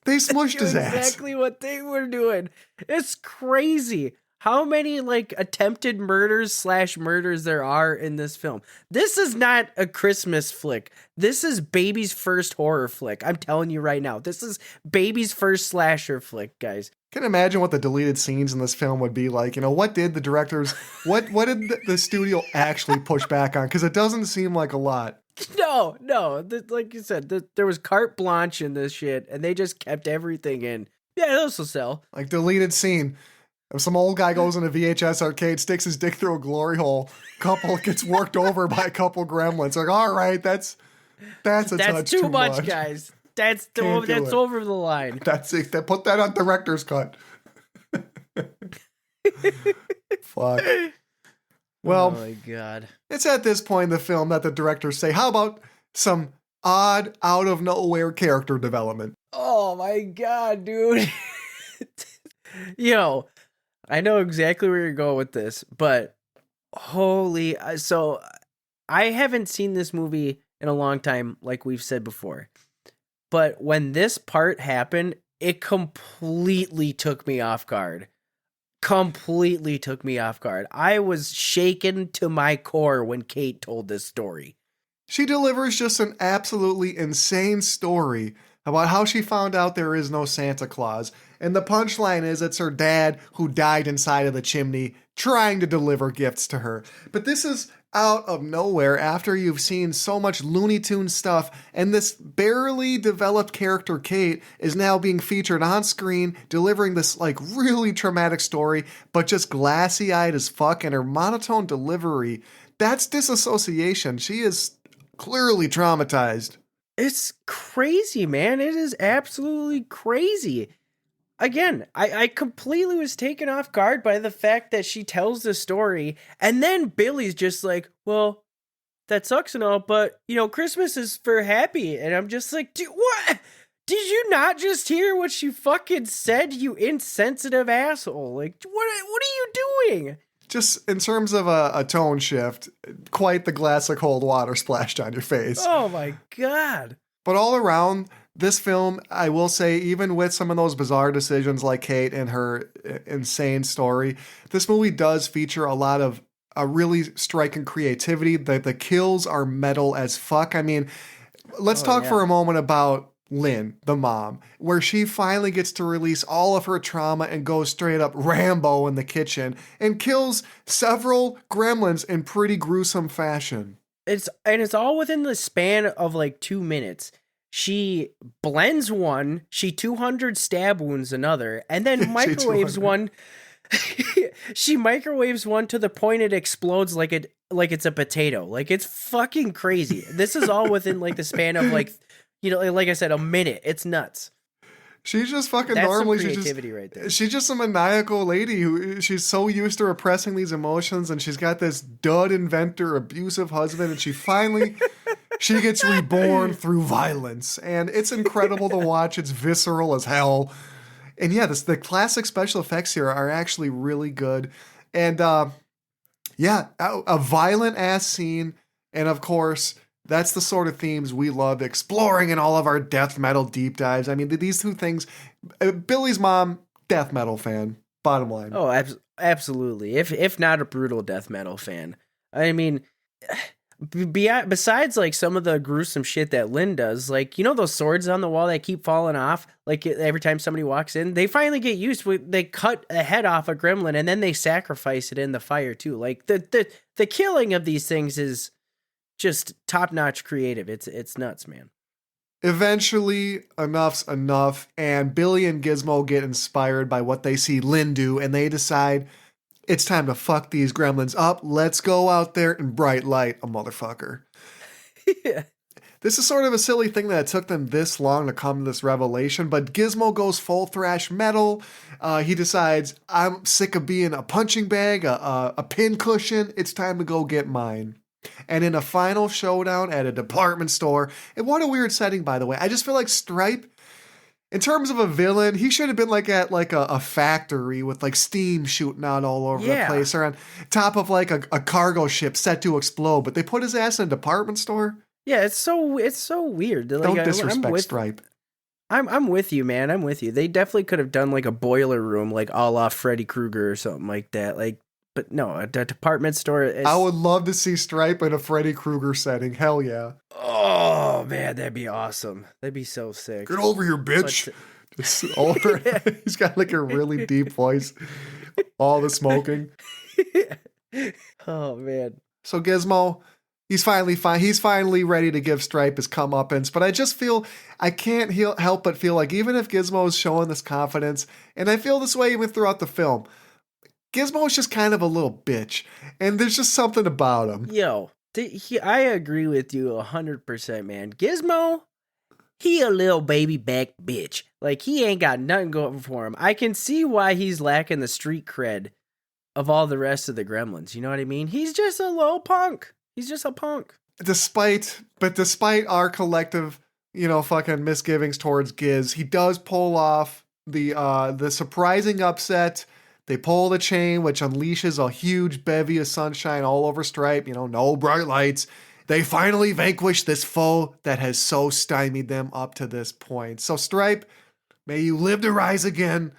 They smushed his ass. Exactly what they were doing. It's crazy how many attempted murders there are in this film. This is not a Christmas flick. This is baby's first horror flick. I'm telling you right now. This is baby's first slasher flick, guys. Can you imagine what the deleted scenes in this film would be like? What did the directors, what did the studio actually push back on? Because it doesn't seem like a lot. No. Like you said, there was carte blanche in this shit, and they just kept everything in. Yeah, those will sell. Like deleted scene. If some old guy goes in a VHS arcade, sticks his dick through a glory hole, couple gets worked over by a couple gremlins. Like, all right, that's too much, guys. That's over the line. That's it. Put that on director's cut. Fuck. Well, oh my God. it's at this point in the film that the directors say, how about some odd, out of nowhere character development? Oh my God, dude. Yo, I know exactly where you're going with this, but so I haven't seen this movie in a long time, like we've said before. But when this part happened, it completely took me off guard. Completely took me off guard. I was shaken to my core when Kate told this story. She delivers just an absolutely insane story about how she found out there is no Santa Claus. And the punchline is it's her dad who died inside of the chimney trying to deliver gifts to her. But this is out of nowhere after you've seen so much Looney Tunes stuff, and this barely developed character Kate is now being featured on screen delivering this like really traumatic story, but just glassy-eyed as fuck, and her monotone delivery, that's disassociation. She is clearly traumatized. It's crazy, man. It is absolutely crazy. Again, I completely was taken off guard by the fact that she tells the story, and then Billy's just like, well, that sucks and all, but, Christmas is for happy. And I'm just like, dude, what? Did you not just hear what she fucking said, you insensitive asshole? Like, what are you doing? Just in terms of a tone shift, quite the glass of cold water splashed on your face. Oh my God. But all around, this film, I will say, even with some of those bizarre decisions like Kate and her insane story, this movie does feature a lot of a really striking creativity. The kills are metal as fuck. I mean, let's talk for a moment about Lynn, the mom, where she finally gets to release all of her trauma and goes straight up Rambo in the kitchen and kills several gremlins in pretty gruesome fashion. It's all within the span of like 2 minutes. She blends one, she 200 stab wounds another, and then microwaves one. She microwaves one to the point it explodes like it's a potato. Like, it's fucking crazy. This is all within like the span of like I said, a minute. It's nuts. She's just fucking That's normally. some creativity right there. She's just a maniacal lady who she's so used to repressing these emotions, and she's got this dud inventor, abusive husband, and she gets reborn through violence, and it's incredible to watch. It's visceral as hell, and yeah, the classic special effects here are actually really good, and a violent ass scene, and of course, that's the sort of themes we love exploring in all of our death metal deep dives. I mean, these two things, Billy's mom, death metal fan, bottom line. Oh, absolutely. If not a brutal death metal fan. I mean, besides like some of the gruesome shit that Lynn does, like, those swords on the wall that keep falling off, like every time somebody walks in, they finally get used to it. They cut a head off a gremlin and then they sacrifice it in the fire too. Like the killing of these things is just top-notch creative. It's nuts, man. Eventually, enough's enough, and Billy and Gizmo get inspired by what they see Lynn do, and they decide it's time to fuck these gremlins up. Let's go out there and bright light a motherfucker. Yeah. This is sort of a silly thing that it took them this long to come to this revelation, but Gizmo goes full thrash metal. He decides, I'm sick of being a punching bag, a pin cushion. It's time to go get mine. And in a final showdown at a department store, and what a weird setting, by the way. I just feel like Stripe, in terms of a villain, he should have been like at like a factory with like steam shooting out all over the place, or on top of like a cargo ship set to explode. But they put his ass in a department store. Yeah, it's so weird. Like, Don't disrespect Stripe. I'm with you, man. I'm with you. They definitely could have done like a boiler room, like a la Freddy Krueger or something like that. Like, but no, a department store. I would love to see Stripe in a Freddy Krueger setting. Hell yeah. Oh, man, that'd be awesome. That'd be so sick. Get over here, bitch. He's got like a really deep voice. All the smoking. Oh, man. So Gizmo, he's finally ready to give Stripe his comeuppance, but I just feel, I can't help but feel like even if Gizmo is showing this confidence, and I feel this way even throughout the film, Gizmo is just kind of a little bitch, and there's just something about him. Yo, I agree with you 100%, man. Gizmo, he a little baby back bitch. Like, he ain't got nothing going for him. I can see why he's lacking the street cred of all the rest of the Gremlins. You know what I mean? He's just a little punk. He's just a punk. Despite our collective, fucking misgivings towards Giz, he does pull off the surprising upset. They pull the chain, which unleashes a huge bevy of sunshine all over Stripe. No bright lights. They finally vanquish this foe that has so stymied them up to this point. So Stripe, may you live to rise again.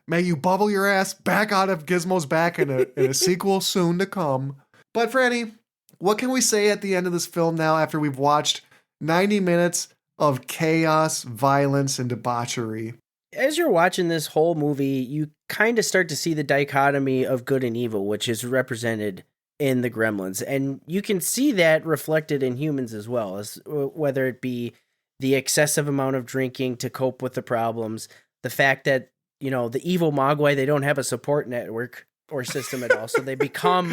May you bubble your ass back out of Gizmo's back in a sequel soon to come. But Franny, what can we say at the end of this film now after we've watched 90 minutes of chaos, violence, and debauchery? As you're watching this whole movie, you kind of start to see the dichotomy of good and evil, which is represented in the Gremlins. And you can see that reflected in humans as well, as whether it be the excessive amount of drinking to cope with the problems, the fact that, the evil Mogwai, they don't have a support network or system at all. So they become,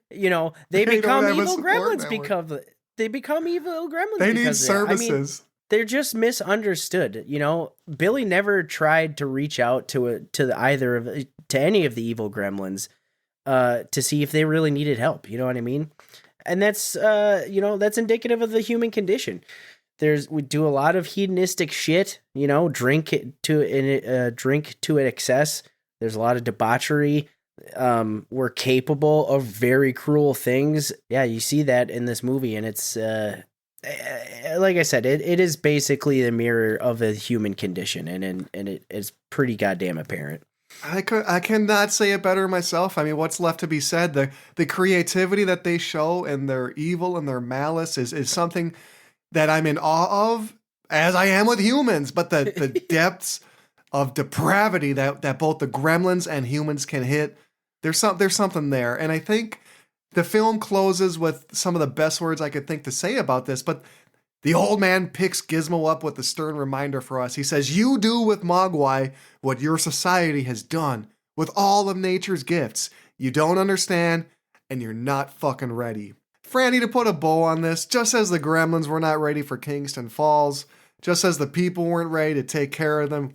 they become evil gremlins because they become evil gremlins. They need services. They're just misunderstood. Billy never tried to reach out to any of the evil gremlins to see if they really needed help. You know what I mean? And that's that's indicative of the human condition. We do a lot of hedonistic shit, drink to an excess. There's a lot of debauchery. We're capable of very cruel things. Yeah, you see that in this movie, and it's like I said, it is basically the mirror of the human condition, and it is pretty goddamn apparent. I cannot say it better myself. I mean, what's left to be said? The creativity that they show and their evil and their malice is something that I'm in awe of, as I am with humans. But the depths of depravity that both the Gremlins and humans can hit, there's something there. And I think the film closes with some of the best words I could think to say about this, but the old man picks Gizmo up with a stern reminder for us. He says, "You do with Mogwai what your society has done with all of nature's gifts. You don't understand, and you're not fucking ready." Franny, to put a bow on this, just as the Gremlins were not ready for Kingston Falls, just as the people weren't ready to take care of them,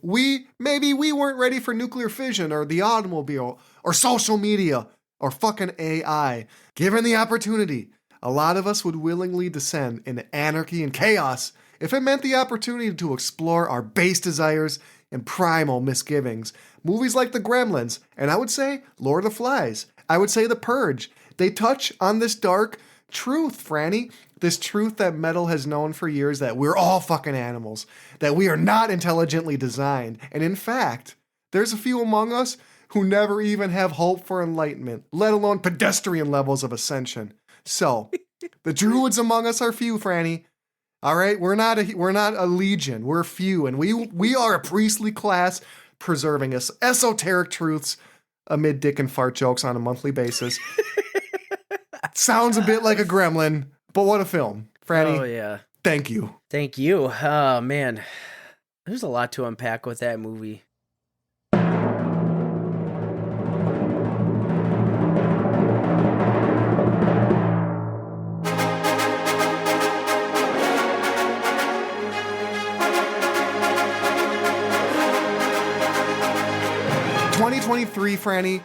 maybe we weren't ready for nuclear fission or the automobile or social media or fucking AI. Given the opportunity, a lot of us would willingly descend into anarchy and chaos if it meant the opportunity to explore our base desires and primal misgivings. Movies like The Gremlins, and I would say Lord of the Flies, I would say The Purge, they touch on this dark truth, Franny. This truth that metal has known for years, that we're all fucking animals, that we are not intelligently designed. And in fact, there's a few among us who never even have hope for enlightenment, let alone pedestrian levels of ascension. So, the Druids among us are few, Franny. All right, we're not a legion. We're few, and we are a priestly class preserving us esoteric truths amid dick and fart jokes on a monthly basis. Sounds a bit like a Gremlin, but what a film, Franny. Oh yeah, thank you. Thank you. Oh man, there's a lot to unpack with that movie. '23, Franny,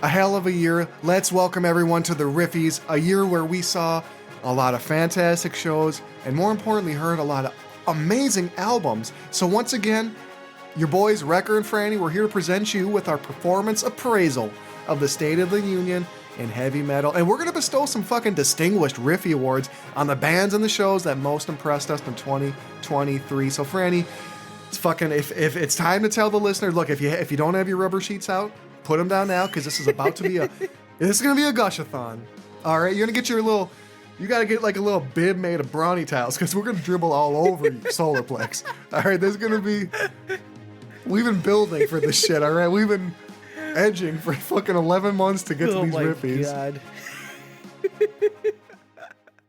a hell of a year. Let's welcome everyone to the Riffies, a year where we saw a lot of fantastic shows and more importantly heard a lot of amazing albums. So once again, your boys Wrecker and Franny, we're here to present you with our performance appraisal of the State of the Union in heavy metal. And we're going to bestow some fucking distinguished Riffie Awards on the bands and the shows that most impressed us in 2023. So Franny, it's fucking, if it's time to tell the listener, look, if you don't have your rubber sheets out, put them down now, because this is about to be this is going to be a gushathon. All right, you're going to get you got to get like a little bib made of brownie tiles, because we're going to dribble all over your solar plex. All right, there's going to be, we've been building for this shit, all right? We've been edging for fucking 11 months to get to these Riffies. God.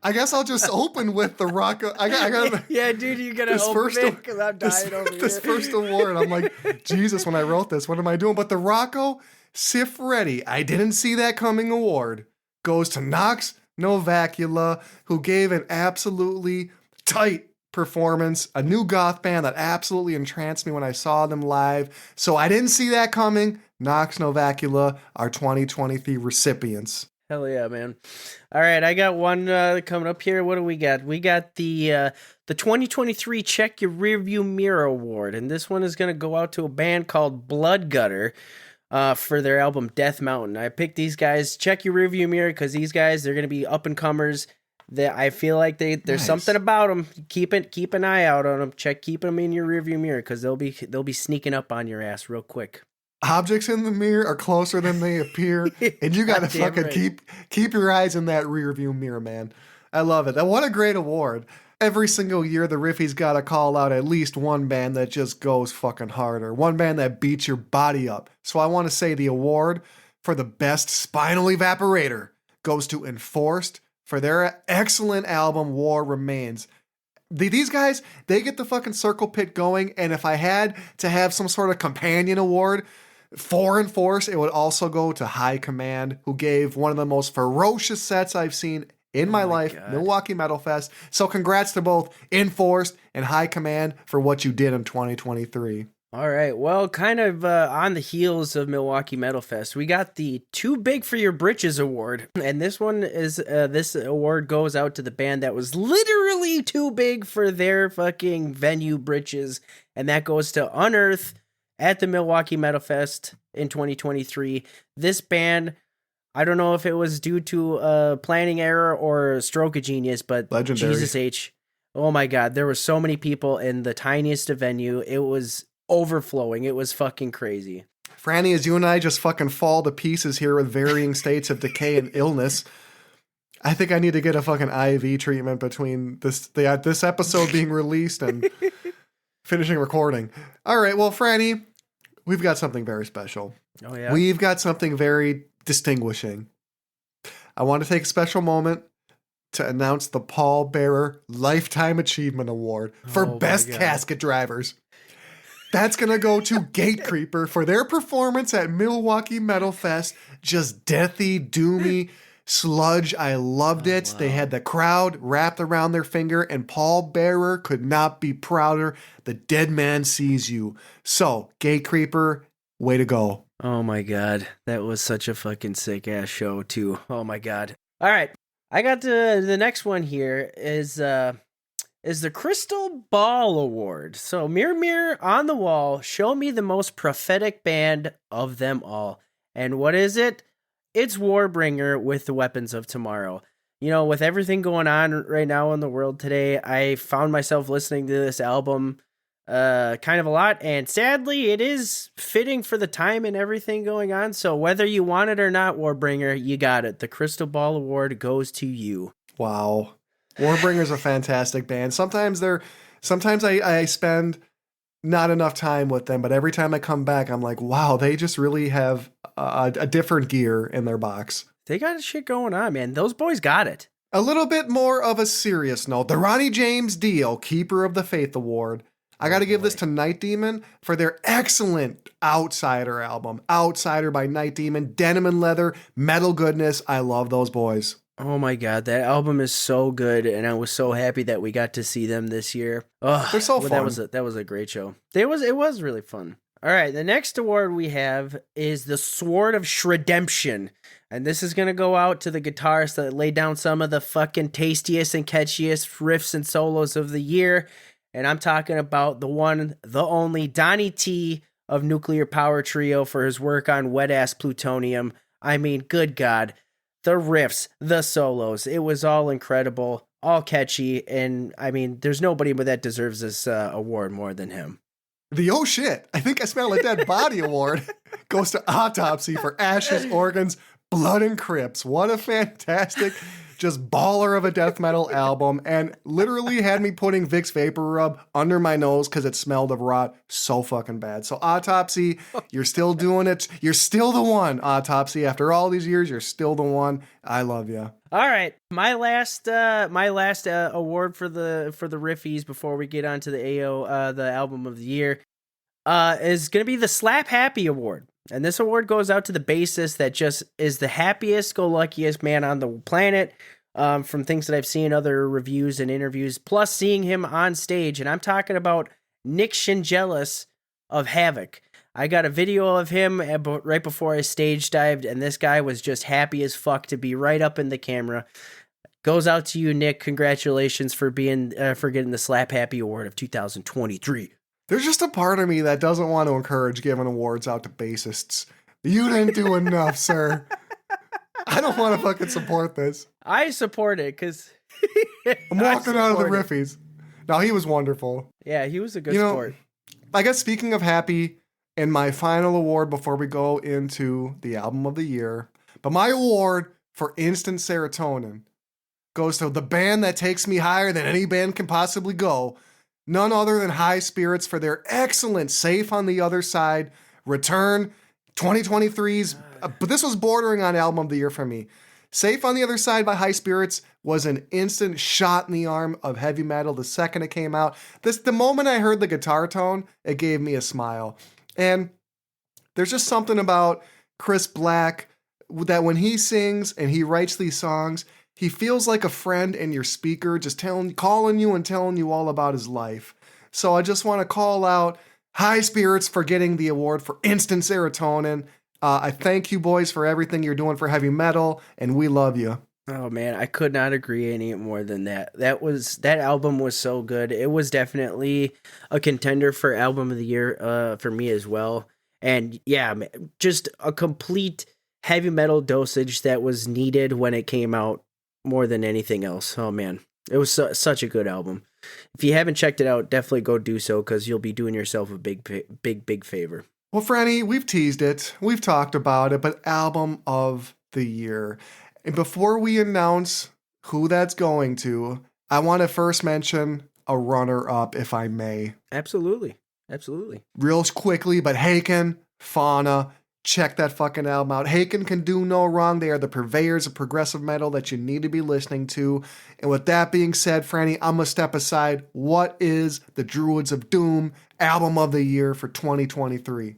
I guess I'll just open with the Rocco. I got yeah, dude, you gotta open it because I'm dying over here. This first award, I'm like, Jesus, when I wrote this, what am I doing? But the Rocco Sifretti, I didn't see that coming award, goes to Nox Novacula, who gave an absolutely tight performance, a new goth band that absolutely entranced me when I saw them live. So I didn't see that coming. Nox Novacula, our 2023 recipients. Hell yeah, man. All right, I got one coming up here. What do we got? We got the 2023 Check Your Rearview Mirror Award, and this one is going to go out to a band called Blood Gutter for their album Death Mountain. I picked these guys, Check Your Rearview Mirror, because these guys, they're going to be up-and-comers. I feel like there's Nice. something about them. Keep an eye out on them. Keep them in your rearview mirror, because they'll be sneaking up on your ass real quick. Objects in the mirror are closer than they appear, and you gotta Goddamn fucking right. keep your eyes in that rear view mirror, man. I love it. And what a great award. Every single year, the Riffie's gotta call out at least one band that just goes fucking harder, one band that beats your body up. So I want to say the award for the best spinal evaporator goes to Enforced for their excellent album War Remains. These guys, they get the fucking circle pit going, and if I had to have some sort of companion award for Enforced, it would also go to High Command, who gave one of the most ferocious sets I've seen in my life, God. Milwaukee Metal Fest. So congrats to both Enforced and High Command for what you did in 2023. All right, well, kind of on the heels of Milwaukee Metal Fest, we got the Too Big for Your Britches Award, and this one is this award goes out to the band that was literally too big for their fucking venue britches, and that goes to Unearth at the Milwaukee Metal Fest in 2023. This band, I don't know if it was due to a planning error or a stroke of genius, but Legendary. Jesus H. Oh my God, there were so many people in the tiniest of venue. It was overflowing. It was fucking crazy. Franny, as you and I just fucking fall to pieces here with varying states of decay and illness, I think I need to get a fucking IV treatment between this episode being released and finishing recording. All right, well, Franny, we've got something very special. Oh yeah. We've got something very distinguishing. I want to take a special moment to announce the Paul Bearer Lifetime Achievement Award for Oh my Best God. Casket Drivers. That's going to go to Gatecreeper for their performance at Milwaukee Metal Fest. Just deathy, doomy sludge. I loved it. wow. They had the crowd wrapped around their finger, and Paul Bearer could not be prouder. The dead man sees you. So, Gatecreeper, way to go. Oh my God. That was such a fucking sick ass show too. Oh my God. All right. I got the next one here is the Crystal Ball Award. So mirror on the wall, show me the most prophetic band of them all. And what is it? It's Warbringer with the Weapons of Tomorrow. You know, with everything going on right now in the world today, I found myself listening to this album kind of a lot, and sadly it is fitting for the time and everything going on. So whether you want it or not, Warbringer, you got it. The Crystal Ball Award goes to you. Wow. Warbringer's a fantastic band. Sometimes I spend not enough time with them, but every time I come back, I'm like, wow, they just really have a different gear in their box. They got shit going on, man. Those boys got it. A little bit more of a serious note, the Ronnie James Dio Keeper of the Faith Award. I got to give this to Night Demon for their excellent Outsider album. Outsider by Night Demon, denim and leather, metal goodness. I love those boys. Oh my God, that album is so good, and I was so happy that we got to see them this year. Oh, They're so fun. That was a great show. It was really fun. All right, the next award we have is the Sword of Shredemption, and this is gonna go out to the guitarists that laid down some of the fucking tastiest and catchiest riffs and solos of the year, and I'm talking about the one, the only Donnie T of Nuclear Power Trio for his work on Wet Ass Plutonium. I mean, good God. The riffs, the solos, it was all incredible, all catchy, and I mean, there's nobody that deserves this award more than him. The Oh Shit, I Think I Smell a Dead Body Award goes to Autopsy for Ashes, Organs, Blood and Crypts. What a fantastic, just baller of a death metal album, and literally had me putting Vicks Vapor Rub under my nose because it smelled of rot so fucking bad. So Autopsy, you're still doing it. You're still the one, Autopsy. After all these years, you're still the one. I love you. All right, my last award for the Riffies before we get on to the the album of the year, is gonna be the Slap Happy Award. And this award goes out to the bassist that just is the happiest go luckiest man on the planet. from things that I've seen, other reviews and interviews, plus seeing him on stage. And I'm talking about Nick Shingelis of Havoc. I got a video of him right before I stage dived, and this guy was just happy as fuck to be right up in the camera. Goes out to you, Nick. Congratulations for being for getting the Slap Happy Award of 2023. There's just a part of me that doesn't want to encourage giving awards out to bassists. You didn't do enough, sir. I don't want to fucking support this. I support it because I'm walking out of the Riffies. No, he was wonderful. Yeah, he was a good sport. I guess speaking of happy, and my final award before we go into the album of the year, but my award for instant serotonin goes to the band that takes me higher than any band can possibly go. None other than High Spirits for their excellent Safe on the Other Side return 2023's, but this was bordering on album of the year for me. Safe on the Other Side by High Spirits was an instant shot in the arm of heavy metal the second it came out. The moment I heard the guitar tone, it gave me a smile. And there's just something about Chris Black that when he sings and he writes these songs, he feels like a friend in your speaker, just calling you and telling you all about his life. So I just want to call out High Spirits for getting the award for instant serotonin. I thank you boys for everything you're doing for heavy metal, and we love you. Oh man, I could not agree any more than that. That album was so good. It was definitely a contender for album of the year for me as well. And yeah, just a complete heavy metal dosage that was needed when it came out more than anything else. Oh man, it was such a good album. If you haven't checked it out, definitely go do so because you'll be doing yourself a big favor. Well, Franny, we've teased it. We've talked about it, but album of the year. And before we announce who that's going to, I want to first mention a runner-up, if I may. Absolutely. Real quickly, but Haken, Fauna, check that fucking album out. Haken can do no wrong. They are the purveyors of progressive metal that you need to be listening to. And with that being said, Franny, I'm going to step aside. What is the Druids of Doom album of the year for 2023?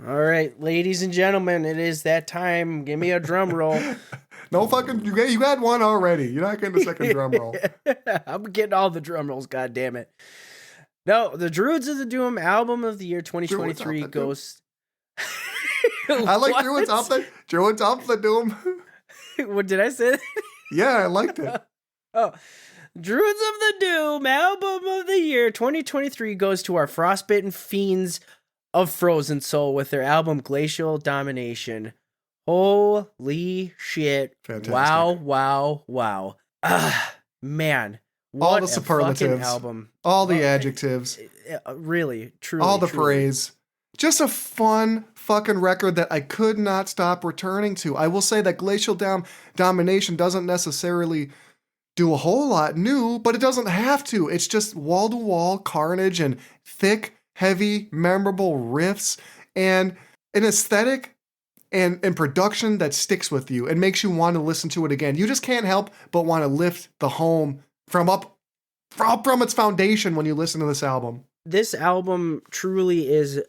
All right, ladies and gentlemen, it is that time. Give me a drum roll. No fucking, you got one already. You're not getting a second drum roll. I'm getting all the drum rolls, God damn it. No, the Druids of the Doom album of the year 2023 goes... I like Druids of the Doom. What did I say? Yeah, I liked it. Oh, Druids of the Doom album of the year 2023 goes to our Frostbitten Fiends of Frozen Soul with their album Glacial Domination. Holy shit. Fantastic. Wow. Man. What all the superlatives. Album. All the adjectives. Really, truly. All the praise. Just a fun fucking record that I could not stop returning to. I will say that Glacial Domination doesn't necessarily do a whole lot new, but it doesn't have to. It's just wall-to-wall carnage and thick, heavy, memorable riffs and an aesthetic and production that sticks with you and makes you want to listen to it again. You just can't help but want to lift the home from its foundation when you listen to this album. This album truly is,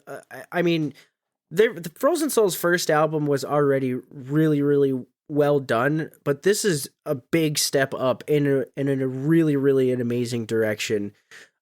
the Frozen Soul's first album was already really, really well done, but this is a big step up in a really, really an amazing direction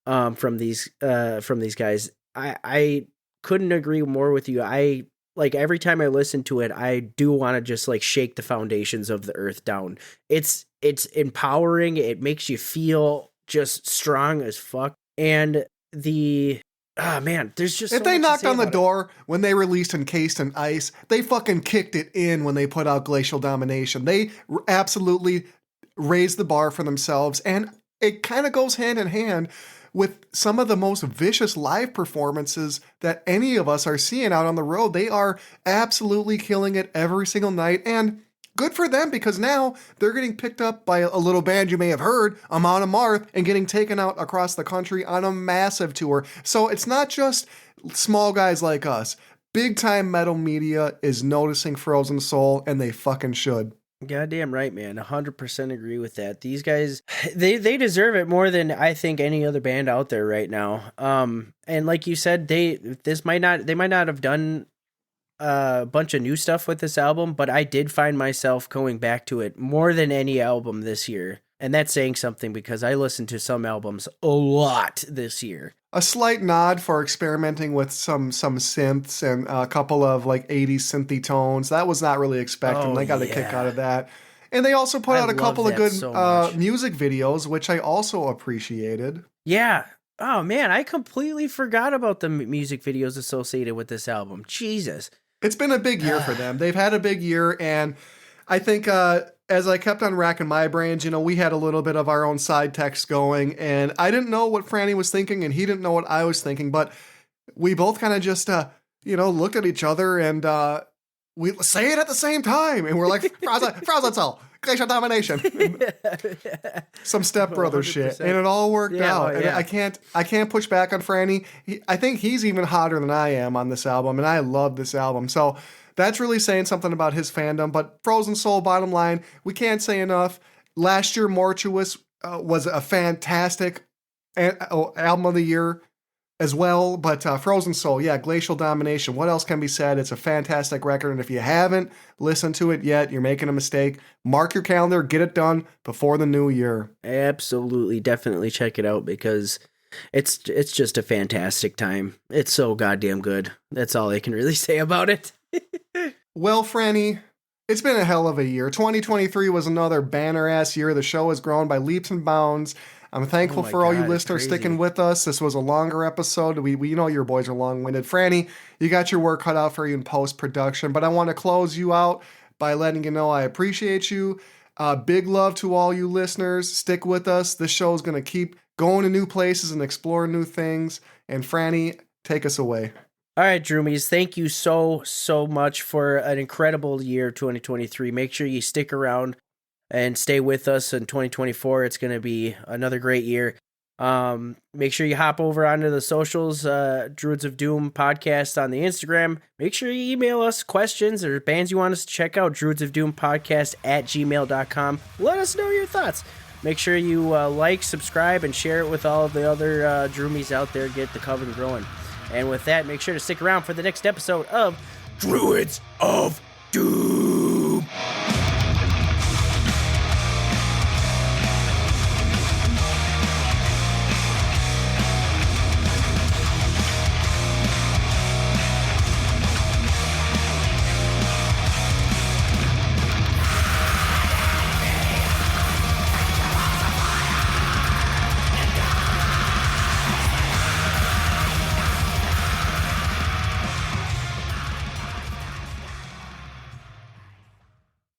from these guys. I couldn't agree more with you. I like every time I listen to it, I do want to just like shake the foundations of the earth down. It's empowering. It makes you feel just strong as fuck. And there's just if they knocked on the door when they released Encased in Ice, they fucking kicked it in when they put out Glacial Domination. They absolutely raised the bar for themselves, and it kind of goes hand in hand with some of the most vicious live performances that any of us are seeing out on the road. They are absolutely killing it every single night, and good for them, because now they're getting picked up by a little band you may have heard, Amon Amarth, and getting taken out across the country on a massive tour. So it's not just small guys like us. Big time metal media is noticing Frozen Soul, and they fucking should. Goddamn right, man. 100% agree with that. These guys, they deserve it more than I think any other band out there right now. And like you said, they might not have done a bunch of new stuff with this album, but I did find myself going back to it more than any album this year. And that's saying something because I listened to some albums a lot this year. A slight nod for experimenting with some synths and a couple of like 80s synthy tones. That was not really expected. Oh, They got a yeah. kick out of that. And they also put I out a love couple of that good so much. music videos, which I also appreciated. Yeah. Oh, man, I completely forgot about the music videos associated with this album. Jesus. It's been a big year for them. They've had a big year, and I think as I kept on racking my brains, we had a little bit of our own side text going, and I didn't know what Franny was thinking, and he didn't know what I was thinking, but we both kind of just, looked at each other, and we say it at the same time, and we're like, Frauenzahl, glacial domination. Some stepbrother shit, and it all worked out. And I can't push back on Franny. I think he's even hotter than I am on this album, and I love this album. So that's really saying something about his fandom. But Frozen Soul, bottom line, we can't say enough. Last year, Mortuous was a fantastic album of the year as well. But Frozen Soul, Glacial Domination. What else can be said? It's a fantastic record. And if you haven't listened to it yet, you're making a mistake. Mark your calendar, get it done before the new year. Absolutely. Definitely check it out because it's just a fantastic time. It's so goddamn good. That's all I can really say about it. Well, Franny, it's been a hell of a year. 2023 was another banner-ass year. The show has grown by leaps and bounds. I'm thankful for all you listeners sticking with us. This was a longer episode. We know your boys are long-winded. Franny, you got your work cut out for you in post-production, but I want to close you out by letting you know I appreciate you. Big love to all you listeners. Stick with us. This show is going to keep going to new places and exploring new things. And Franny, take us away. All right, Droomies, thank you so much for an incredible year, 2023. Make sure you stick around and stay with us in 2024. It's going to be another great year. Make sure you hop over onto the socials, Druids of Doom podcast on the Instagram. Make sure you email us questions or bands you want us to check out, druidsofdoompodcast@gmail.com. Let us know your thoughts. Make sure you like, subscribe, and share it with all of the other Droomies out there. Get the coven growing. And with that, make sure to stick around for the next episode of Druids of